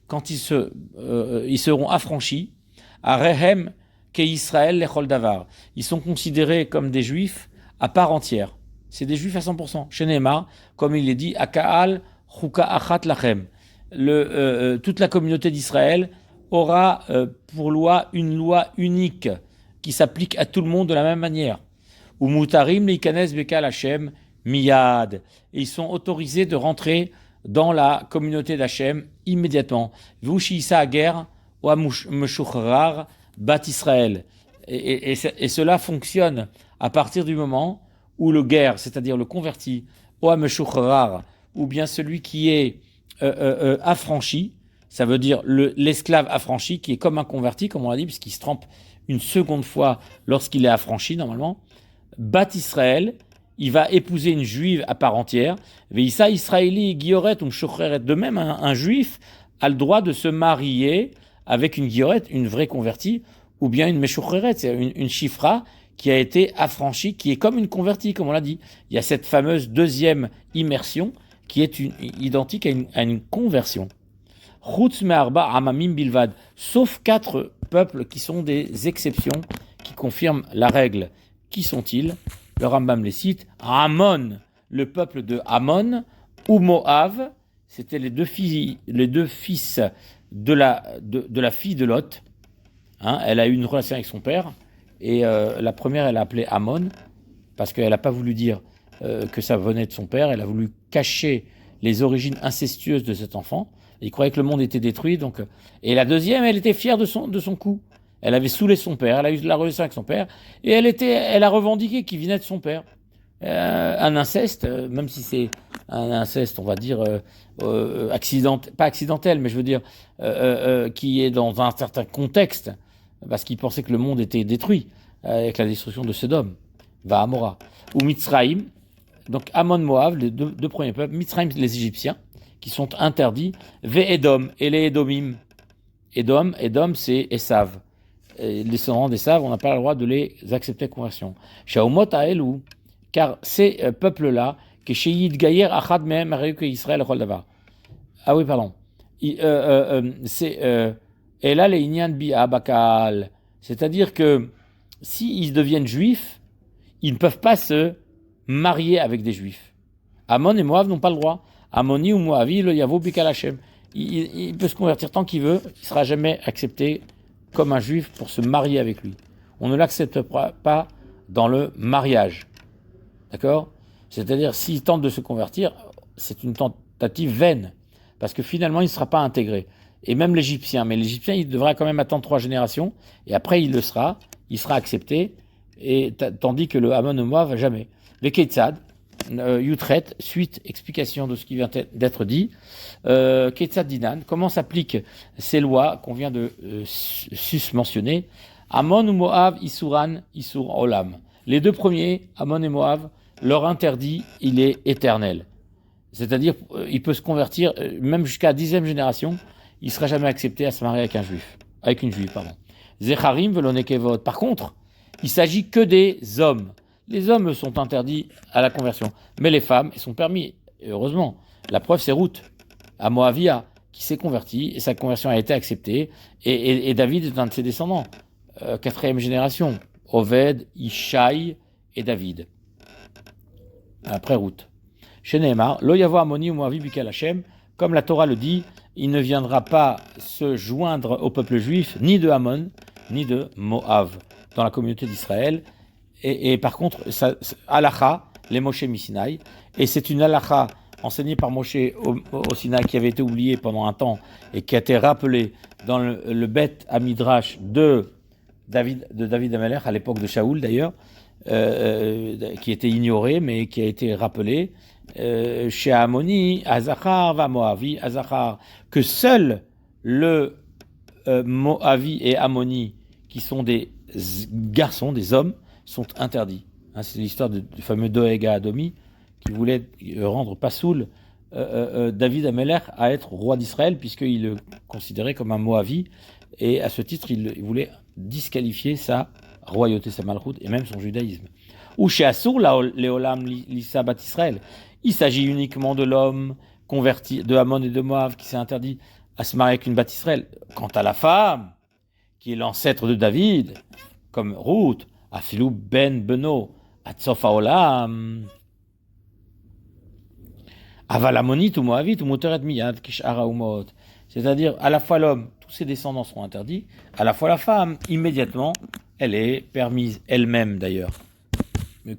quand ils seront affranchis. Arehem ke Israël lechol davar, ils sont considérés comme des juifs à part entière. C'est des juifs à 100%. Chez Neymar, comme il est dit, Akaal Chuka Achat Lachem. Toute la communauté d'Israël aura pour loi une loi unique qui s'applique à tout le monde de la même manière. Ou Mutarim Leikanes Bekal Hashem Miyad. Et ils sont autorisés de rentrer dans la communauté d'Hachem immédiatement. Vushi Issa Ager ou Meshuchrar Bat Israël. Et cela fonctionne à partir du moment où le guerre, c'est-à-dire le converti, ou bien celui qui est affranchi, ça veut dire l'esclave affranchi, qui est comme un converti, comme on l'a dit, puisqu'il se trempe une seconde fois lorsqu'il est affranchi, normalement, Bat Israël, il va épouser une juive à part entière, Veissa Israéli, Gioret, ou Shocheret. De même, un juif a le droit de se marier avec une Gioret, une vraie convertie, ou bien une Meshucheret, c'est une Shifra, qui a été affranchie, qui est comme une convertie, comme on l'a dit. Il y a cette fameuse deuxième immersion qui est identique à une conversion. Chutz me'arba amamim bilvad, sauf 4 peuples qui sont des exceptions, qui confirment la règle. Qui sont-ils? Le Rambam les cite. Ammon, le peuple de Ammon, ou Moav, c'était les deux fils de la fille de Lot. Elle a eu une relation avec son père. Et la première, elle a appelé Ammon, parce qu'elle n'a pas voulu dire que ça venait de son père. Elle a voulu cacher les origines incestueuses de cet enfant. Il croyait que le monde était détruit. Donc, et la deuxième, elle était fière de son coup. Elle avait saoulé son père, elle a eu de la relation avec son père, et elle a revendiqué qu'il venait de son père. Un inceste, même si c'est un inceste, on va dire, pas accidentel, mais je veux dire, qui est dans un certain contexte, parce qu'il pensait que le monde était détruit avec la destruction de Sodome, va Amora, ou Mitzraïm, donc Ammon, Moab, les deux premiers peuples, Mitzraïm, les Égyptiens, qui sont interdits, Ve-Edom, et les Edomim. Edom, c'est Esav. Les descendants d'Esav, on n'a pas le droit de les accepter à conversion. Shaumot Aelou, car ces peuples-là, que Sheyid Gayer Achad Mehem Arayuk Israël Chol Davar. Ah oui, pardon. Et là, les Inyan Bi'a Bakal. C'est-à-dire que s'ils deviennent juifs, ils ne peuvent pas se marier avec des juifs. Ammon et Moab n'ont pas le droit. Ammoni ou Moavi, le Yavo Bikal Hashem. Il peut se convertir tant qu'il veut, il ne sera jamais accepté comme un juif pour se marier avec lui. On ne l'accepte pas dans le mariage. D'accord? C'est-à-dire, s'il tente de se convertir, c'est une tentative vaine. Parce que finalement, il ne sera pas intégré. Et même l'Égyptien. Mais l'Égyptien, il devra quand même attendre 3 générations. Et après, il sera accepté. Et tandis que le Ammon et Moab, jamais. Le Ketzad, Yutret, suite, explication de ce qui vient d'être dit. Ketzad Dinan, comment s'appliquent ces lois qu'on vient de sus-mentionner? Ammon ou Moab, Isuran, Isur Olam. Les deux premiers, Ammon et Moab, leur interdit, il est éternel. C'est-à-dire, il peut se convertir, même jusqu'à la 10e génération, il ne sera jamais accepté à se marier avec un juif. Avec une juive, pardon. Zecharim, Velonekevot. Par contre, il s'agit que des hommes. Les hommes sont interdits à la conversion, mais les femmes sont permis. Et heureusement, la preuve c'est Ruth, à Moavia, qui s'est convertie et sa conversion a été acceptée. Et David est un de ses descendants, 4e génération. Oved, Ishaï et David. Après Ruth. Chez Nehemar, Lo yavo Amoni ou Moavi bikal Hashem, comme la Torah le dit, il ne viendra pas se joindre au peuple juif, ni de Ammon, ni de Moab, dans la communauté d'Israël. Et par contre, halakha, les Moshe Misinaï, et c'est une halakha enseignée par Moshe au Sinaï qui avait été oubliée pendant un temps et qui a été rappelée dans le Beth Amidrash de David Amelech, à l'époque de Shaoul d'ailleurs, qui était ignorée mais qui a été rappelée, chez Amoni, Azachar va Moavi, Azachar, que seul le Moavi et Ammoni, qui sont des garçons, des hommes, sont interdits. C'est l'histoire du fameux Doeg à Adomi, qui voulait rendre Passoul David Amelech à être roi d'Israël, puisqu'il le considérait comme un Moavi, et à ce titre, il voulait disqualifier sa royauté, sa malchoute, et même son judaïsme. Ou chez Assour, Léolam Lissa Bat Israël, il s'agit uniquement de l'homme converti de Ammon et de Moab qui s'est interdit à se marier avec une Bat Israël. Quant à la femme, qui est l'ancêtre de David, comme Ruth, Afilou ben Beno, Atsof Haolam, Avalamonit ou Moavit ou Moteret Miyad, Kishara Umot. C'est-à-dire, à la fois l'homme, tous ses descendants seront interdits, à la fois la femme, immédiatement, elle est permise, elle-même d'ailleurs,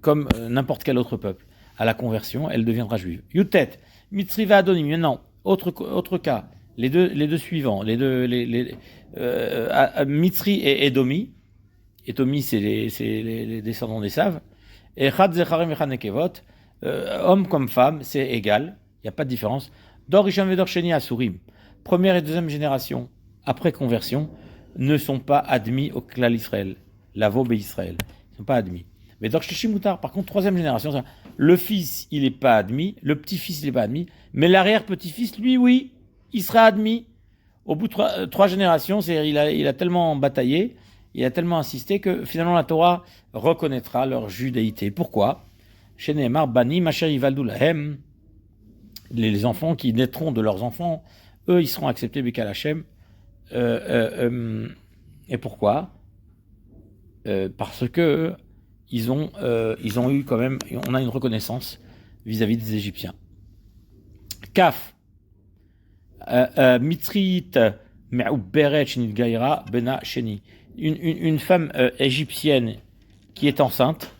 comme n'importe quel autre peuple. À la conversion, elle deviendra juive. Yutet, Mitzri va Adonim. Maintenant, autre cas, les deux suivants, Mitzri et Edomi. Edomi, c'est les descendants d'Esav. Et Chad Zecharim et Chanekevot, homme comme femme, c'est égal, il n'y a pas de différence. Dor Rishon Vedor Sheni Asurim, première et deuxième génération, après conversion, ne sont pas admis au Klal Israël, l'Avo Israël, ils ne sont pas admis. Mais Dor Shlishi Mutar, par contre, troisième génération, le fils, il n'est pas admis, le petit-fils, il n'est pas admis, mais l'arrière-petit-fils, lui, oui, il sera admis. Au bout de trois générations, il a tellement bataillé, il a tellement insisté que finalement la Torah reconnaîtra leur judaïté. Pourquoi? Chez Nehemar, Bani, Masher, Ivaldu Lahem, les enfants qui naîtront de leurs enfants, eux, ils seront acceptés Bikal Hashem. Et pourquoi? Parce que ils ont eu quand même, on a une reconnaissance vis-à-vis des Égyptiens. Kaf, Mitrit, Me'uberet, Shinit Gaïra, Bena, Sheni. Une femme égyptienne qui est enceinte,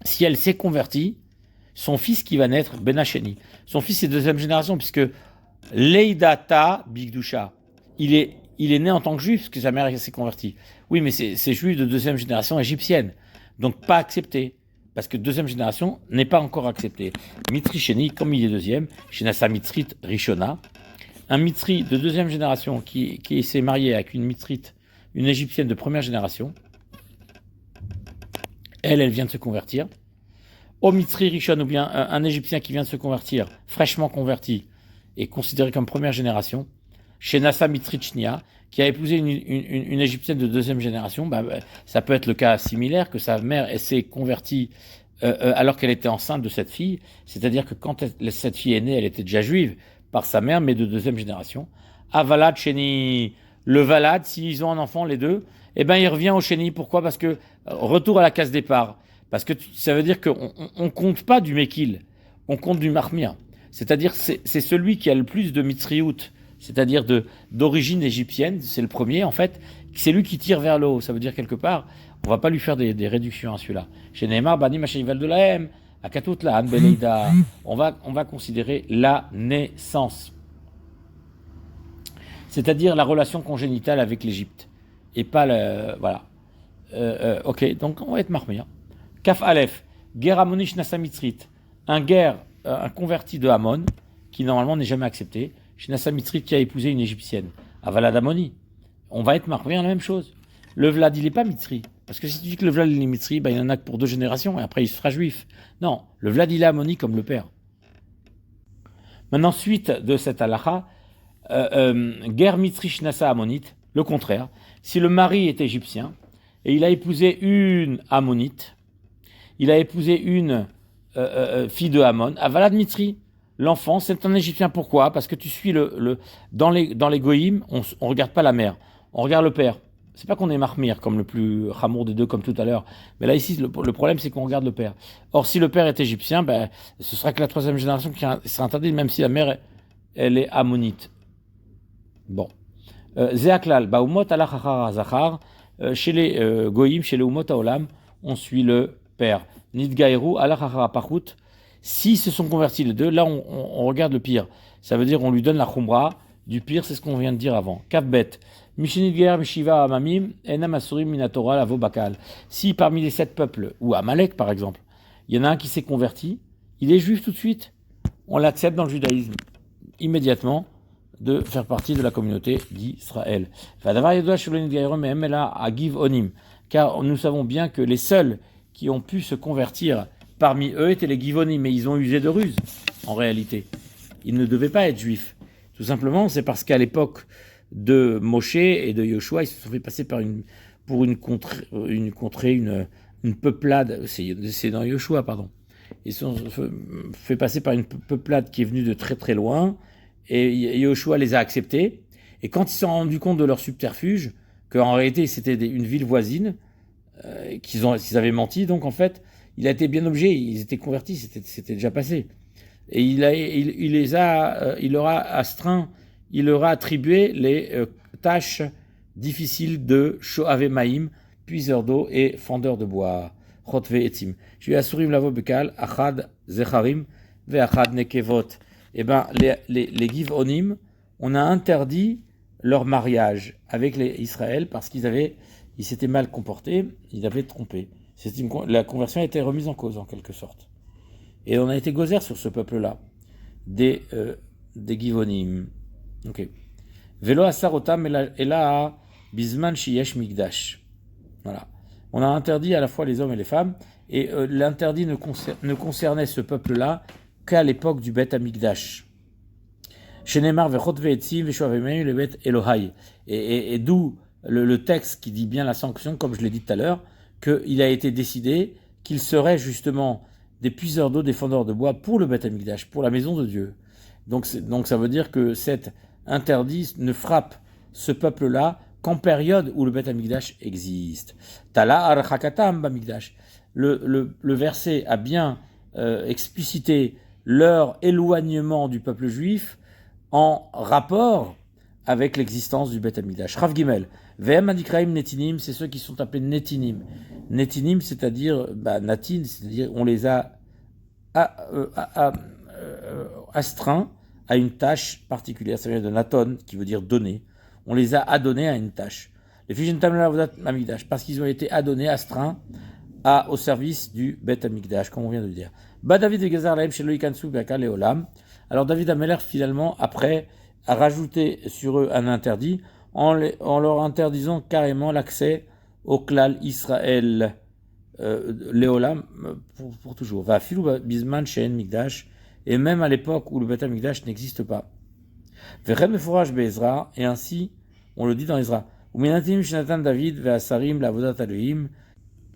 si elle s'est convertie, son fils qui va naître, Benacheni, son fils est deuxième génération, puisque Leidata Bigdusha, il est né en tant que juif, parce que sa mère s'est convertie. Oui, mais c'est juif de deuxième génération égyptienne, donc pas accepté, parce que deuxième génération n'est pas encore accepté. Mitri Sheni, comme il est deuxième, Shenasa Mitrit Rishona, un Mitri de deuxième génération qui s'est marié avec une Mitrite, une égyptienne de première génération, elle vient de se convertir. Au Mitri Rishon, ou bien un Égyptien qui vient de se convertir, fraîchement converti, est considéré comme première génération. Chez Nassa Mitrichnia, qui a épousé une Égyptienne de deuxième génération, ça peut être le cas similaire, que sa mère s'est convertie alors qu'elle était enceinte de cette fille, c'est-à-dire que quand cette fille est née, elle était déjà juive par sa mère, mais de deuxième génération. Avalad Sheni, le Valad, s'ils ont un enfant, les deux, il revient au Sheni. Pourquoi? Parce que, retour à la case départ, parce que ça veut dire qu'on ne compte pas du Mekil, on compte du Marmia. C'est-à-dire c'est celui qui a le plus de Mitzriout, c'est-à-dire d'origine égyptienne, c'est le premier en fait, c'est lui qui tire vers le haut. Ça veut dire quelque part, on ne va pas lui faire des réductions à celui-là. Chez Nehemar, Bani Mashival de Lahem, Akatut Lahan Beleida, on va considérer la naissance. C'est-à-dire la relation congénitale avec l'Égypte. Et pas le... Voilà. Ok, donc on va être Marmia. Kaf Aleph, Ger Amoni Shnasa Mitzrit, un converti de Hamon, qui normalement n'est jamais accepté, Shnasa Mitzrit qui a épousé une égyptienne, Avalad Amoni, on va être marqué à la même chose. Le Vlad, il n'est pas Mitzri. Parce que si tu dis que le Vlad, il est Mitzri, il en a que pour 2 générations, et après il se fera juif. Non, le Vlad, il est Amoni comme le père. Maintenant, suite de cette halakha, Ger Mitzri Shnasa Amonite, le contraire. Si le mari est égyptien, et il a épousé une Ammonite, il a épousé une fille de Hamon, Avalad Mitzri. L'enfant, c'est un égyptien. Pourquoi? Parce que tu suis dans les goïms, on ne regarde pas la mère, on regarde le père. C'est pas qu'on est marmire comme le plus ramour des deux, comme tout à l'heure. Mais là, ici, le problème, c'est qu'on regarde le père. Or, si le père est égyptien, ce sera que la 3e génération qui sera interdite, même si la mère, elle est ammonite. Bon. Zéaklal, Baumot alachachar zachar, chez les goïm, chez les umot haolam, on suit le père. Nidgaïrou alachachar parhout. Si se sont convertis les deux, là, on regarde le pire. Ça veut dire on lui donne la khumra. Du pire, c'est ce qu'on vient de dire avant. Kavbet. Mishinidger, Mishiva, Amamim, Enam Asurim, Minatora, Lavo Bakal. Si parmi les 7 peuples, ou Amalek par exemple, il y en a un qui s'est converti, il est juif tout de suite. On l'accepte dans le judaïsme immédiatement de faire partie de la communauté d'Israël. Car nous savons bien que les seuls qui ont pu se convertir parmi eux étaient les Givonim, mais ils ont usé de ruse, en réalité. Ils ne devaient pas être juifs. Tout simplement, c'est parce qu'à l'époque de Moshe et de Yoshua, ils se sont fait passer une peuplade, c'est dans Yoshua, pardon. Ils se sont fait passer par une peuplade qui est venue de très très loin, et Yoshua les a acceptés, et quand ils se sont rendus compte de leur subterfuge, qu'en réalité c'était une ville voisine, qu'ils avaient menti, donc en fait, il a été bien obligé, ils étaient convertis, c'était déjà passé. Et il leur a astreint, il leur a attribué les tâches difficiles de Shoave Maïm, puiseur d'eau et fendeur de bois. Chotve etzim. Je suis asurim lavo bekal, achad zecharim, ve achad nekevot. Eh ben, les Givonim, on a interdit leur mariage avec les Israël parce qu'ils s'étaient mal comportés, ils avaient trompé. La conversion a été remise en cause en quelque sorte. Et on a été gozer sur ce peuple-là, des Givonim. Ok. Velo asarotam ela bisman shiyesh migdash. Voilà. On a interdit à la fois les hommes et les femmes, et l'interdit ne concernait ce peuple-là qu'à l'époque du Bet Hamikdash. Shenemar vechot ve'etzim ve'shoavemei le Bet Elohai. Et d'où le texte qui dit bien la sanction, comme je l'ai dit tout à l'heure, qu'il a été décidé qu'il serait justement des puiseurs d'eau, des fendeurs de bois pour le Bet Hamikdash, pour la maison de Dieu. Donc ça veut dire que cet interdit ne frappe ce peuple-là qu'en période où le Bet Hamikdash existe. Tala archakatam bamikdash. Le verset a bien explicité leur éloignement du peuple juif en rapport avec l'existence du Bet Hamikdash. Rav Gimel. Ve'em adikraim netinim, c'est ceux qui sont appelés netinim. Netinim, c'est-à-dire natin, c'est-à-dire on les a astreints à une tâche particulière. Ça vient de naton, qui veut dire donner. On les a adonnés à une tâche. Les Fijentam Lavodat Hamikdash, parce qu'ils ont été adonnés, astreints au service du Bet Hamikdash, comme on vient de le dire. David et Gazar Lahem Shelo Ikansu Be'akal Leolam. Alors David Ameler, finalement, après, a rajouté sur eux un interdit en leur interdisant carrément l'accès au klal Israël, Leolam, pour toujours. Va filou bisman she'en mikdash, et même à l'époque où le Bet Hamikdash n'existe pas. Vechem meforach be'Ezra, et ainsi, on le dit dans Ezra. Umenatim shenatan David ve'asarim la'avodat Elohim.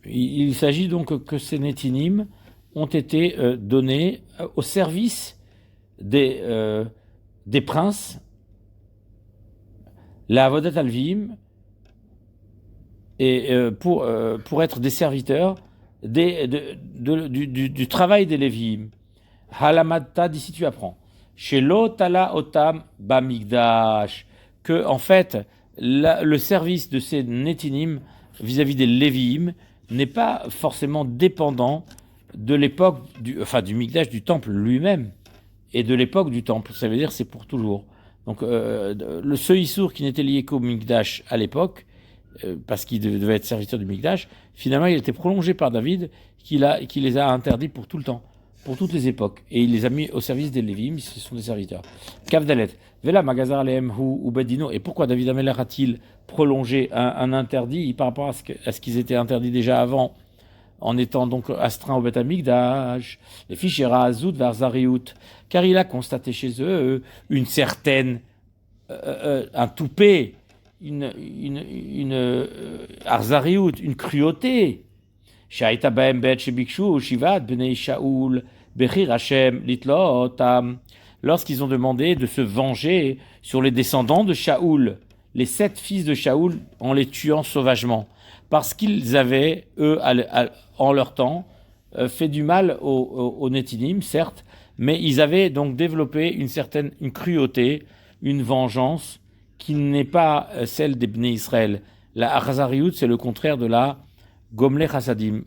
Il s'agit donc que ces netinim ont été donnés au service des princes, la'avodat Elohim, et pour être des serviteurs du travail des Lévi'im. Halamata, d'ici tu apprends. Chez l'otala otam bamigdash, que en fait le service de ces netinim vis-à-vis des Lévi'im n'est pas forcément dépendant de l'époque du Migdash, du temple lui-même, et de l'époque du temple. Ça veut dire c'est pour toujours. Donc ce Issour qui n'était lié qu'au Migdash à l'époque parce qu'il devait être serviteur du Mikdash, finalement il a été prolongé par David, qui les a interdits pour tout le temps, pour toutes les époques. Et il les a mis au service des Lévim, ce sont des serviteurs. Kavdalet, Vela Magazar Alehem Hu Bedino. Et pourquoi David Ameler a-t-il prolongé un interdit par rapport à ce qu'ils étaient interdits déjà avant, en étant donc astreints au Beth Amikdash, les Fichera, Azout, Varzariut, car il a constaté chez eux une certaine, un toupet, une Arzariut, une cruauté. Shaita Baem Bet Shebikshu, Shivat, Bnei Shaoul, Bechir Hashem, Litlotam, lorsqu'ils ont demandé de se venger sur les descendants de Shaoul, les 7 fils de Shaoul, en les tuant sauvagement. Parce qu'ils avaient, eux, en leur temps, fait du mal aux Nétinim, certes, mais ils avaient donc développé une cruauté, une vengeance, qui n'est pas celle des Bnei Israël. La Arzariout, c'est le contraire de la Gomle Chassadim.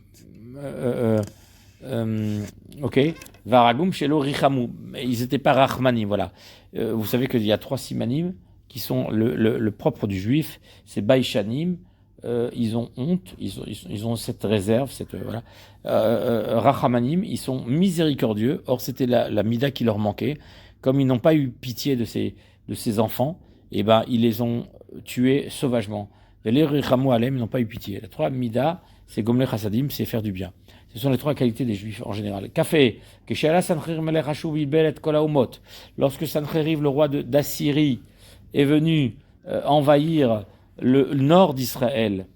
Ok. Varagum Shelo Richamu. Ils n'étaient pas Rachmani, voilà. Vous savez qu'il y a 3 simanim qui sont le propre du juif, c'est Baïchanim. Ils ont honte, ils ont cette réserve, voilà. Rachamanim, ils sont miséricordieux. Or, c'était la mida qui leur manquait. Comme ils n'ont pas eu pitié de ces enfants, et ben ils les ont tués sauvagement. Les Richamu Alem, ils n'ont pas eu pitié. La 3 mida, c'est Gomle Chassadim, c'est faire du bien. Ce sont les 3 qualités des Juifs en général. Café, lorsque Sancheriv, le roi d'Assyrie, est venu envahir le nord d'Israël,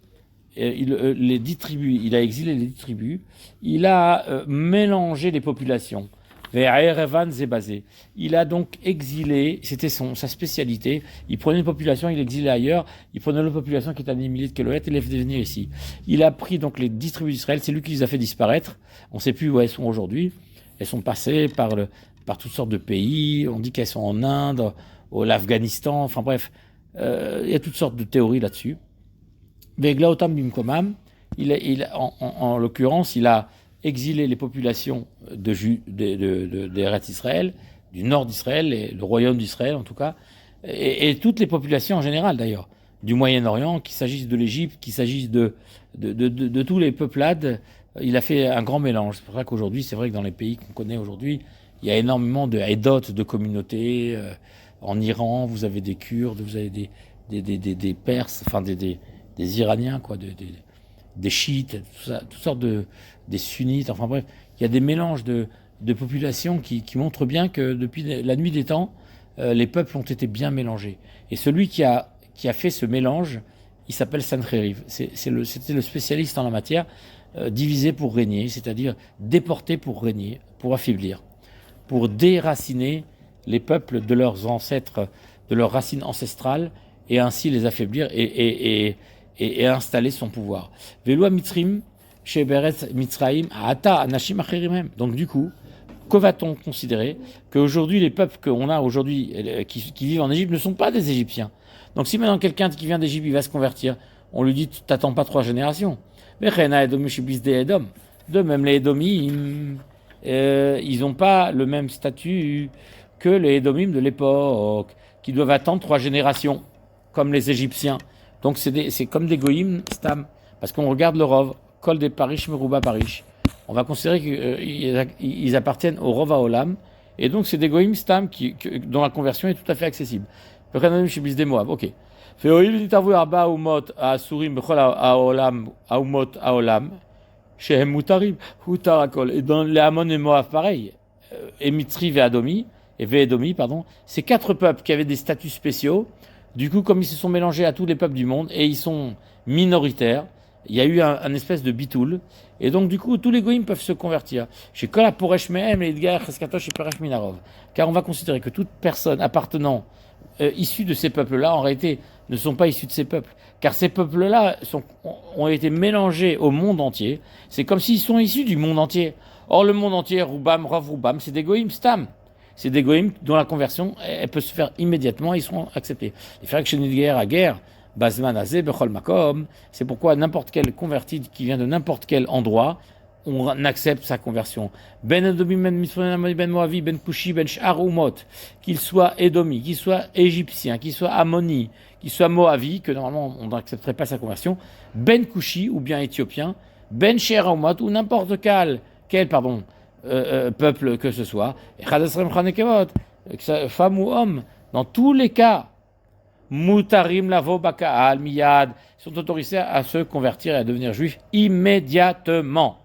les 10 tribus, il a exilé les 10 tribus, il a mélangé les populations. Il a donc exilé, c'était sa spécialité, il prenait une population, il l'exilait ailleurs, il prenait l'autre population qui était à 10 milliers de kilomètres et les faisait venir ici. Il a pris donc les 10 tribus d'Israël, c'est lui qui les a fait disparaître, on ne sait plus où elles sont aujourd'hui, elles sont passées par toutes sortes de pays, on dit qu'elles sont en Inde, l'Afghanistan, enfin bref, il y a toutes sortes de théories là-dessus. Veglaotam bimkomam, en l'occurrence, il a exilé les populations d'Eretz Israël, du nord d'Israël, le royaume d'Israël en tout cas, et toutes les populations en général d'ailleurs, du Moyen-Orient, qu'il s'agisse de l'Égypte, qu'il s'agisse de tous les peuplades, il a fait un grand mélange. C'est pour ça qu'aujourd'hui, c'est vrai que dans les pays qu'on connaît aujourd'hui, il y a énormément de Hédotes, de communautés. En Iran, vous avez des Kurdes, vous avez des Perses, enfin des Iraniens, quoi, des chiites, toutes sortes des sunnites, enfin bref, il y a des mélanges de populations qui montrent bien que depuis la nuit des temps, les peuples ont été bien mélangés. Et celui qui a fait ce mélange, il s'appelle Sancheriv. C'était le spécialiste en la matière, divisé pour régner, c'est-à-dire déporté pour régner, pour affaiblir, pour déraciner les peuples de leurs ancêtres, de leurs racines ancestrales, et ainsi les affaiblir et installer son pouvoir. Veloua Mitzrim, Sheberet Mitzraim, Ata Anashim Acherimem. Donc du coup, que va-t-on considérer qu'aujourd'hui, les peuples qu'on a aujourd'hui, qui vivent en Égypte, ne sont pas des Égyptiens. Donc si maintenant quelqu'un qui vient d'Égypte, il va se convertir, on lui dit, t'attends pas 3 générations. De même les Édomim, ils n'ont pas le même statut que les Édomim de l'époque, qui doivent attendre 3 générations, comme les Égyptiens. Donc c'est comme des Goïm Stam, parce qu'on regarde le Rov, Kol des Parish, Merouba Parish. On va considérer qu'ils appartiennent au Rov Haolam, et donc c'est des Goïm Stam dont la conversion est tout à fait accessible. Ok. Et dans les Ammon et Moab, pareil, et Mitri et Védomi, pardon, ces 4 peuples qui avaient des statuts spéciaux. Du coup, comme ils se sont mélangés à tous les peuples du monde, et ils sont minoritaires, il y a eu un espèce de bitoul, et donc du coup, tous les goïms peuvent se convertir. Car on va considérer que toute personne appartenant, issue de ces peuples-là, en réalité, ne sont pas issus de ces peuples. Car ces peuples-là ont été mélangés au monde entier. C'est comme s'ils sont issus du monde entier. Or, le monde entier, Roubam, Rav Roubam, c'est des goïms stam. C'est des goïms dont la conversion, elle peut se faire immédiatement, ils seront acceptés. Les frères Chenidger à guerre, Bazman Azé, Bechol Makom, c'est pourquoi n'importe quel converti qui vient de n'importe quel endroit, on accepte sa conversion. Ben Edomi, Ben Mitzvonim, Ben Moavi, Ben Kushi, Ben Sh'ar Umot, qu'il soit Édomi, qu'il soit égyptien, qu'il soit Ammoni, qu'il soit Moavi, que normalement on n'accepterait pas sa conversion, Ben Kushi ou bien éthiopien, Ben Sh'ar Umot ou n'importe quel peuple que ce soit, femme ou homme, dans tous les cas, Mutarim lavo baka'al miyad, sont autorisés à se convertir et à devenir juifs immédiatement.